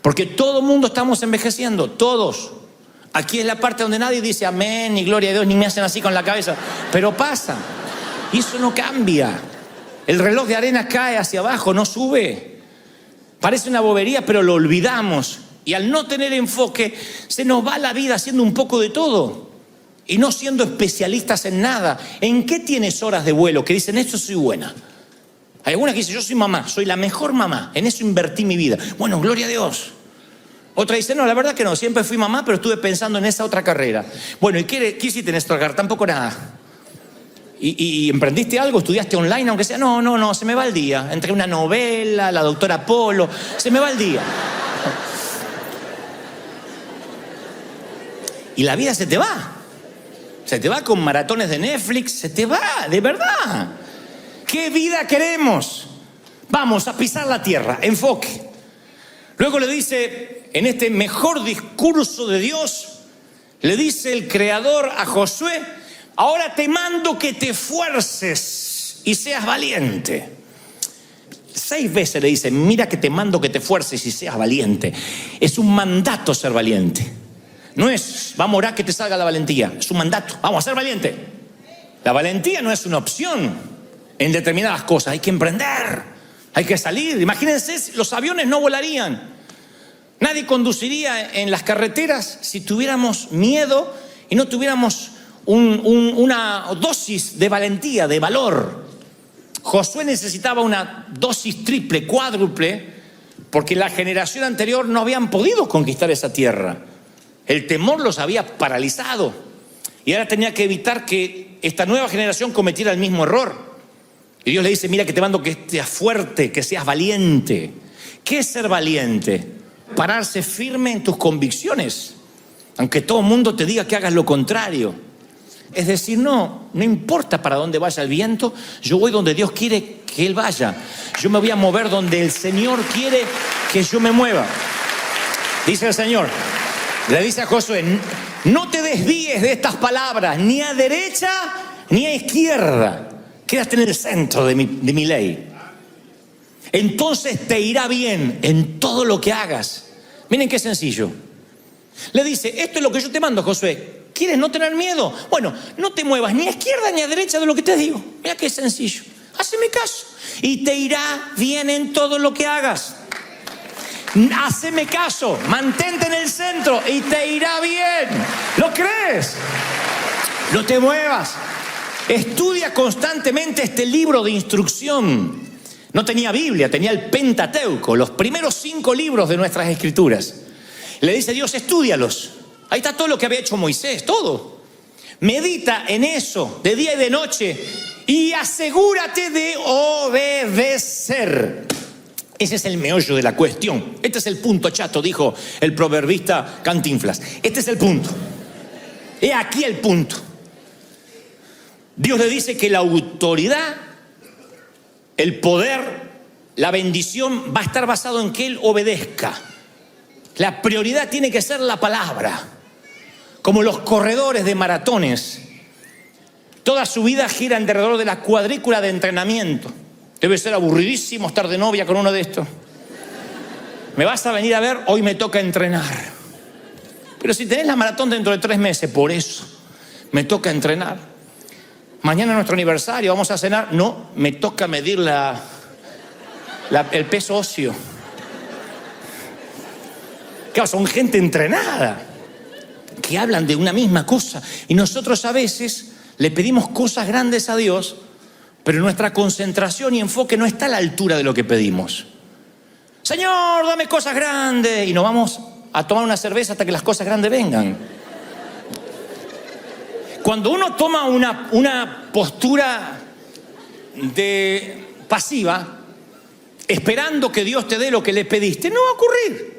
Porque todo el mundo estamos envejeciendo, todos. Aquí es la parte donde nadie dice amén, ni gloria a Dios, ni me hacen así con la cabeza. Pero pasa. Y eso no cambia. El reloj de arena cae hacia abajo, no sube. Parece una bobería, pero lo olvidamos. Y al no tener enfoque, se nos va la vida haciendo un poco de todo. Y no siendo especialistas en nada. ¿En qué tienes horas de vuelo que dicen, esto soy buena? Hay algunas que dicen, yo soy mamá, soy la mejor mamá, en eso invertí mi vida. Bueno, gloria a Dios. Otra dice, no, la verdad que no, siempre fui mamá, pero estuve pensando en esa otra carrera. Bueno, ¿y qué hiciste en esta carrera? Tampoco nada. ¿Y emprendiste algo? ¿Estudiaste online, aunque sea? No, se me va el día. Entre una novela, la doctora Polo, se me va el día. Y la vida se te va. Se te va con maratones de Netflix, se te va, de verdad. ¿Qué vida queremos? Vamos a pisar la tierra, enfoque. Luego le dice, en este mejor discurso de Dios, le dice el Creador a Josué, ahora te mando que te esfuerces y seas valiente. 6 veces le dice, mira que te mando que te esfuerces y seas valiente. Es un mandato ser valiente. No es, vamos a orar que te salga la valentía. Es un mandato, vamos a ser valiente. La valentía no es una opción. En determinadas cosas hay que emprender, hay que salir. Imagínense, los aviones no volarían. Nadie conduciría en las carreteras si tuviéramos miedo y no tuviéramos una dosis de valentía, de valor. Josué necesitaba una dosis triple, cuádruple, porque la generación anterior no habían podido conquistar esa tierra. El temor los había paralizado y ahora tenía que evitar que esta nueva generación cometiera el mismo error. Y Dios le dice, mira que te mando que seas fuerte, que seas valiente. ¿Qué es ser valiente? Pararse firme en tus convicciones, aunque todo el mundo te diga que hagas lo contrario. Es decir, no importa para dónde vaya el viento, yo voy donde Dios quiere que Él vaya. Yo me voy a mover donde el Señor quiere que yo me mueva. Dice el Señor, le dice a Josué, no te desvíes de estas palabras, ni a derecha ni a izquierda. Quédate en el centro de mi ley. Entonces te irá bien en todo lo que hagas. Miren qué sencillo. Le dice, esto es lo que yo te mando, Josué. ¿Quieres no tener miedo? Bueno, no te muevas ni a izquierda ni a derecha de lo que te digo. Mira qué sencillo. Haceme caso. Y te irá bien en todo lo que hagas. Haceme caso. Mantente en el centro y te irá bien. ¿Lo crees? No te muevas. Estudia constantemente este libro de instrucción. No tenía Biblia, tenía el Pentateuco, los primeros 5 libros de nuestras escrituras. Le dice Dios, estúdialos. Ahí está todo lo que había hecho Moisés, todo. Medita en eso de día y de noche y asegúrate de obedecer. Ese es el meollo de la cuestión. Este es el punto chato, dijo el proverbista Cantinflas. Este es el punto. He aquí el punto. Dios le dice que la autoridad, el poder, la bendición va a estar basado en que Él obedezca. La prioridad tiene que ser la palabra. Como los corredores de maratones, toda su vida gira alrededor de la cuadrícula de entrenamiento. Debe ser aburridísimo estar de novia con uno de estos. ¿Me vas a venir a ver? Hoy me toca entrenar. Pero si tenés la maratón dentro de 3 meses, por eso me toca entrenar. Mañana es nuestro aniversario, vamos a cenar. No, me toca medir el peso óseo. Claro, son gente entrenada que hablan de una misma cosa. Y nosotros a veces le pedimos cosas grandes a Dios, pero nuestra concentración y enfoque no está a la altura de lo que pedimos. Señor, dame cosas grandes. Y nos vamos a tomar una cerveza hasta que las cosas grandes vengan. Cuando uno toma una postura pasiva, esperando que Dios te dé lo que le pediste, no va a ocurrir.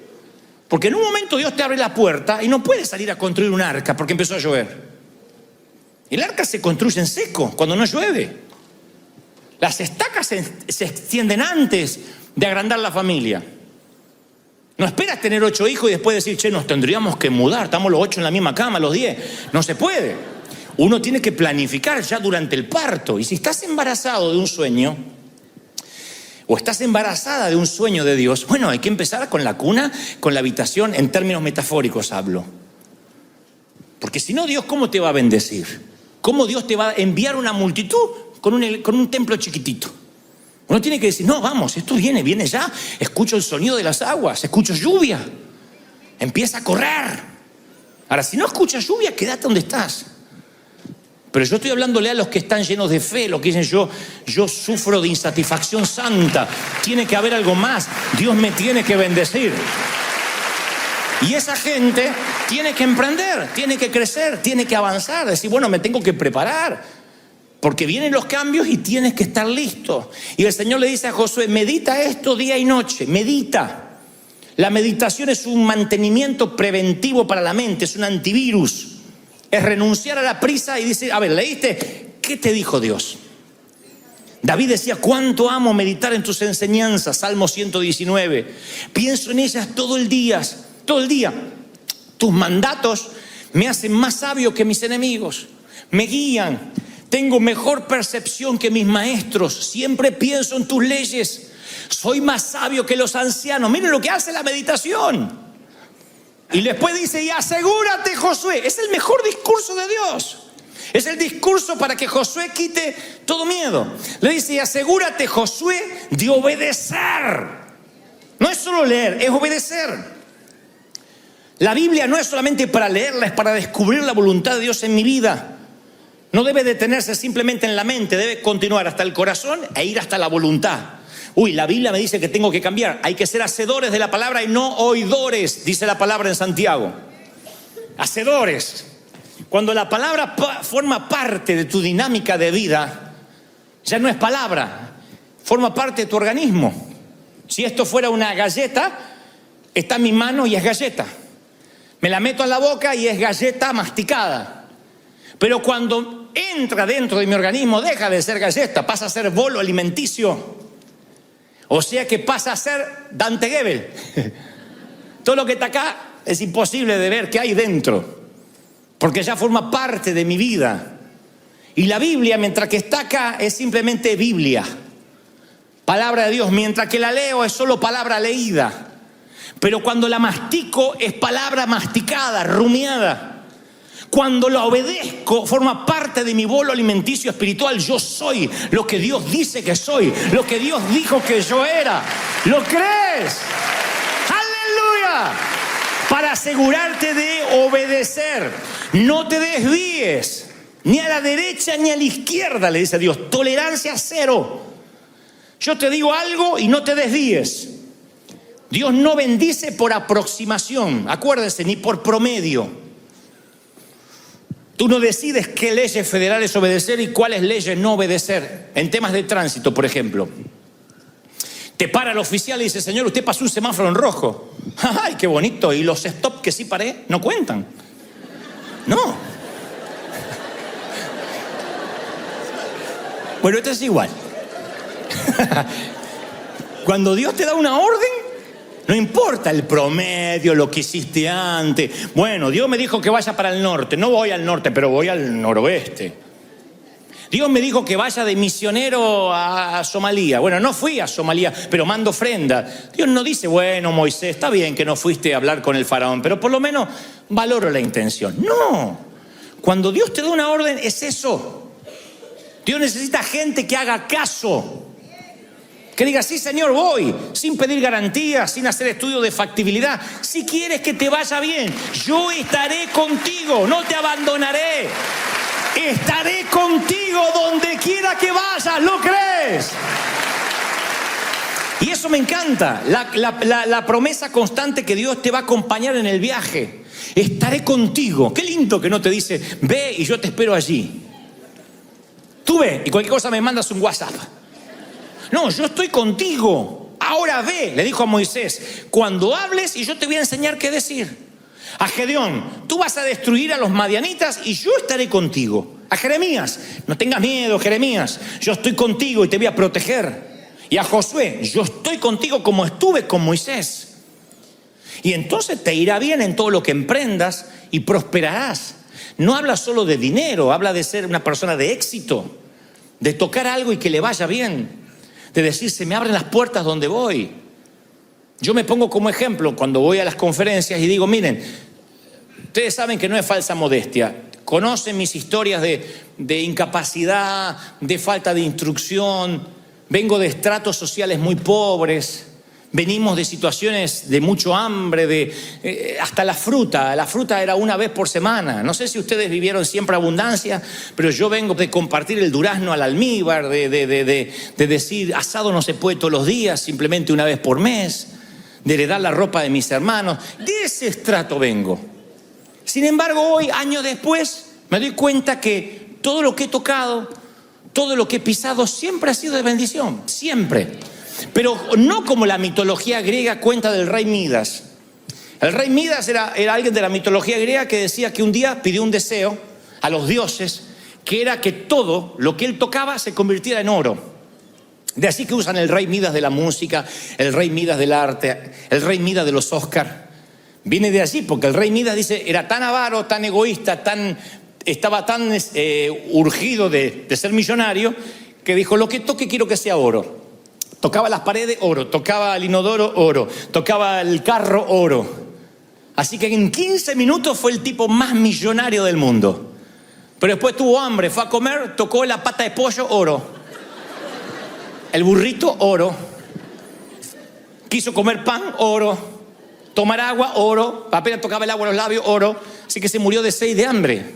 Porque en un momento Dios te abre la puerta y no puedes salir a construir un arca porque empezó a llover. El arca se construye en seco, cuando no llueve. Las estacas se extienden antes de agrandar la familia. No esperas tener 8 hijos y después decir, che, nos tendríamos que mudar, estamos los 8 en la misma cama, los 10. No se puede. Uno tiene que planificar ya durante el parto. Y si estás embarazado de un sueño, o estás embarazada de un sueño de Dios, bueno, hay que empezar con la cuna, con la habitación, en términos metafóricos hablo. Porque si no, Dios, ¿cómo te va a bendecir? ¿Cómo Dios te va a enviar una multitud con un templo chiquitito? Uno tiene que decir, no, vamos, esto viene ya. Escucho el sonido de las aguas, escucho lluvia. Empieza a correr. Ahora, si no escuchas lluvia, quédate donde estás. Pero yo estoy hablándole a los que están llenos de fe, los que dicen yo sufro de insatisfacción santa, tiene que haber algo más, Dios me tiene que bendecir. Y esa gente tiene que emprender, tiene que crecer, tiene que avanzar, decir, bueno, me tengo que preparar, porque vienen los cambios y tienes que estar listo. Y el Señor le dice a Josué, medita esto día y noche, medita. La meditación es un mantenimiento preventivo para la mente, es un antivirus. Es renunciar a la prisa y decir, a ver, ¿leíste? ¿Qué te dijo Dios? David decía, cuánto amo meditar en tus enseñanzas, Salmo 119. Pienso en ellas todo el día. Tus mandatos me hacen más sabio que mis enemigos. Me guían. Tengo mejor percepción que mis maestros. Siempre pienso en tus leyes. Soy más sabio que los ancianos. Miren lo que hace la meditación. Y después dice, y asegúrate, Josué. Es el mejor discurso de Dios. Es el discurso para que Josué quite todo miedo. Le dice, y asegúrate, Josué, de obedecer. No es solo leer, es obedecer. La Biblia no es solamente para leerla, es para descubrir la voluntad de Dios en mi vida. No debe detenerse simplemente en la mente, debe continuar hasta el corazón e ir hasta la voluntad. Uy, la Biblia me dice que tengo que cambiar. Hay que ser hacedores de la palabra y no oidores, dice la palabra en Santiago. Hacedores. Cuando la palabra forma parte de tu dinámica de vida, ya no es palabra, forma parte de tu organismo. Si esto fuera una galleta, está en mi mano y es galleta. Me la meto a la boca y es galleta masticada. Pero cuando entra dentro de mi organismo, deja de ser galleta, pasa a ser bolo alimenticio. O sea que pasa a ser Dante Gebel. Todo lo que está acá es imposible de ver qué hay dentro, porque ya forma parte de mi vida. Y la Biblia, mientras que está acá, es simplemente Biblia, palabra de Dios. Mientras que la leo es solo palabra leída. Pero cuando la mastico es palabra masticada, rumiada. Cuando la obedezco, forma parte de mi bolo alimenticio espiritual. Yo soy lo que Dios dice que soy, lo que Dios dijo que yo era. ¿Lo crees? ¡Aleluya! Para asegurarte de obedecer. No te desvíes, ni a la derecha ni a la izquierda, le dice Dios. Tolerancia cero. Yo te digo algo y no te desvíes. Dios no bendice por aproximación, acuérdense, ni por promedio. Tú no decides qué leyes federales obedecer y cuáles leyes no obedecer. En temas de tránsito, por ejemplo. Te para el oficial y dice, señor, usted pasó un semáforo en rojo. ¡Ay, qué bonito! ¿Y los stop que sí paré no cuentan? No. Bueno, esto es igual. Cuando Dios te da una orden, no importa el promedio, lo que hiciste antes. Bueno, Dios me dijo que vaya para el norte. No voy al norte, pero voy al noroeste. Dios me dijo que vaya de misionero a Somalia. Bueno, no fui a Somalia, pero mando ofrenda. Dios no dice, bueno, Moisés, está bien que no fuiste a hablar con el faraón, pero por lo menos valoro la intención. No. Cuando Dios te da una orden, es eso. Dios necesita gente que haga caso. Que diga, sí, Señor, voy, sin pedir garantías, sin hacer estudio de factibilidad. Si quieres que te vaya bien, yo estaré contigo, no te abandonaré. Estaré contigo donde quiera que vayas, ¿lo crees? Y eso me encanta, la promesa constante que Dios te va a acompañar en el viaje. Estaré contigo. Qué lindo que no te dice, ve y yo te espero allí. Tú ve y cualquier cosa me mandas un WhatsApp. No, yo estoy contigo. Ahora ve, le dijo a Moisés, cuando hables y yo te voy a enseñar qué decir. A Gedeón, tú vas a destruir a los madianitas y yo estaré contigo. A Jeremías, no tengas miedo, Jeremías, yo estoy contigo y te voy a proteger. Y a Josué, yo estoy contigo como estuve con Moisés. Y entonces te irá bien en todo lo que emprendas y prosperarás. No habla solo de dinero, habla de ser una persona de éxito, de tocar algo y que le vaya bien, de decir, se me abren las puertas donde voy. Yo me pongo como ejemplo cuando voy a las conferencias y digo, miren, ustedes saben que no es falsa modestia, conocen mis historias de incapacidad, de falta de instrucción, vengo de estratos sociales muy pobres, venimos de situaciones de mucho hambre, hasta la fruta era una vez por semana. No sé si ustedes vivieron siempre abundancia, pero yo vengo de compartir el durazno al almíbar, de decir asado no se puede todos los días, simplemente una vez por mes, de heredar la ropa de mis hermanos. De ese estrato vengo. Sin embargo, hoy, años después, me doy cuenta que todo lo que he tocado, todo lo que he pisado, siempre ha sido de bendición, siempre. Pero no como la mitología griega cuenta del rey Midas. El rey Midas era alguien de la mitología griega que decía que un día pidió un deseo a los dioses, que era que todo lo que él tocaba se convirtiera en oro. De así que usan el rey Midas de la música, el rey Midas del arte, el rey Midas de los Oscar. Viene de allí porque el rey Midas dice, era tan avaro, tan egoísta, estaba tan urgido de ser millonario, que dijo, lo que toque quiero que sea oro. Tocaba las paredes, oro. Tocaba el inodoro, oro. Tocaba el carro, oro. Así que en 15 minutos fue el tipo más millonario del mundo. Pero después tuvo hambre, fue a comer, tocó la pata de pollo, oro. El burrito, oro. Quiso comer pan, oro. Tomar agua, oro. Apenas tocaba el agua en los labios, oro. Así que se murió de sed y de hambre.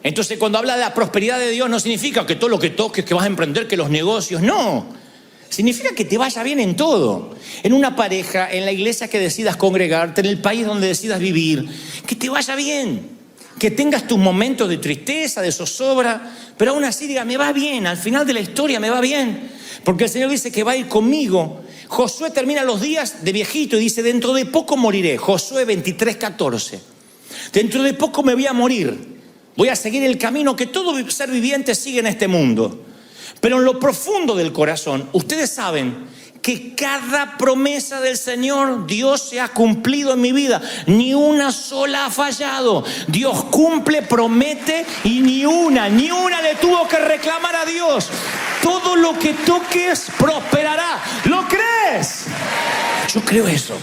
Entonces cuando habla de la prosperidad de Dios no significa que todo lo que toques, que vas a emprender, que los negocios, no. Significa que te vaya bien en todo. En una pareja, en la iglesia que decidas congregarte, en el país donde decidas vivir, que te vaya bien. Que tengas tus momentos de tristeza, de zozobra, pero aún así diga, me va bien, al final de la historia me va bien. Porque el Señor dice que va a ir conmigo. Josué termina los días de viejito y dice, dentro de poco moriré. Josué 23:14. Dentro de poco me voy a morir. Voy a seguir el camino que todo ser viviente sigue en este mundo. Pero en lo profundo del corazón, ustedes saben que cada promesa del Señor, Dios se ha cumplido en mi vida. Ni una sola ha fallado. Dios cumple, promete y ni una le tuvo que reclamar a Dios. Todo lo que toques prosperará. ¿Lo crees? Yo creo eso.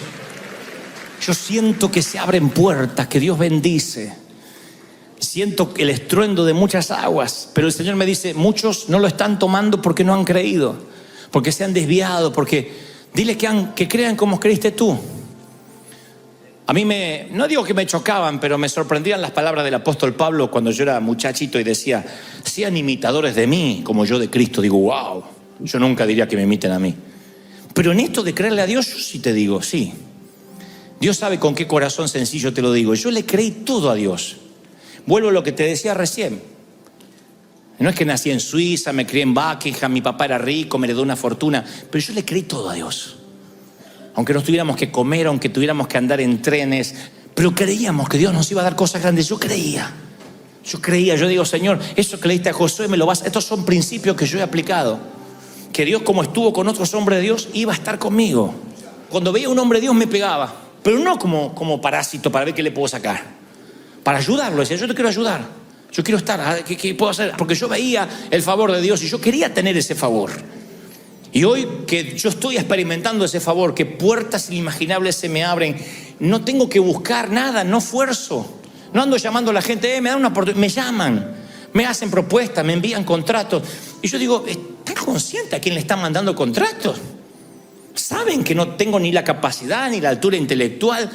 Yo siento que se abren puertas, que Dios bendice. Siento el estruendo de muchas aguas, pero el Señor me dice, muchos no lo están tomando porque no han creído, porque se han desviado, porque dile que crean como creíste tú. A mí no digo que me chocaban, pero me sorprendían las palabras del apóstol Pablo cuando yo era muchachito y decía, sean imitadores de mí como yo de Cristo. Digo, wow, yo nunca diría que me imiten a mí. Pero en esto de creerle a Dios, yo sí te digo, sí. Dios sabe con qué corazón sencillo te lo digo. Yo le creí todo a Dios. Vuelvo a lo que te decía recién. No es que nací en Suiza, me crié en Buckingham, mi papá era rico, me heredó una fortuna, pero yo le creí todo a Dios. Aunque no tuviéramos que comer, aunque tuviéramos que andar en trenes, pero creíamos que Dios nos iba a dar cosas grandes. Yo creía, yo digo, Señor, eso que le diste a Josué me lo vas. Estos son principios que yo he aplicado. Que Dios, como estuvo con otros hombres de Dios, iba a estar conmigo. Cuando veía a un hombre de Dios me pegaba, pero no como parásito para ver qué le puedo sacar. Para ayudarlo, decía, yo te quiero ayudar. Yo quiero estar, ¿qué puedo hacer? Porque yo veía el favor de Dios y yo quería tener ese favor. Y hoy que yo estoy experimentando ese favor, que puertas inimaginables se me abren, no tengo que buscar nada, no esfuerzo. No ando llamando a la gente, me dan una oportunidad, me llaman, me hacen propuestas, me envían contratos. Y yo digo, ¿están conscientes a quién le están mandando contratos? Saben que no tengo ni la capacidad ni la altura intelectual,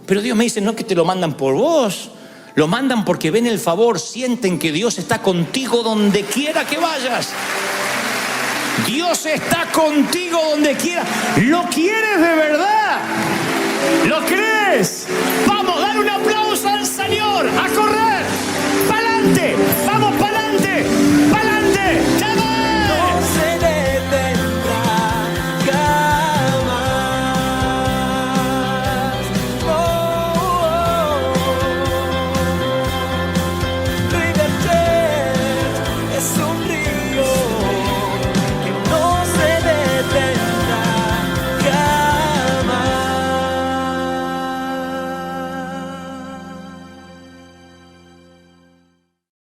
pero Dios me dice, no, que te lo mandan por vos. Lo mandan porque ven el favor, sienten que Dios está contigo donde quiera que vayas. Dios está contigo donde quiera. ¿Lo quieres de verdad? ¿Lo crees? Vamos, dale un aplauso al Señor. ¡A correr!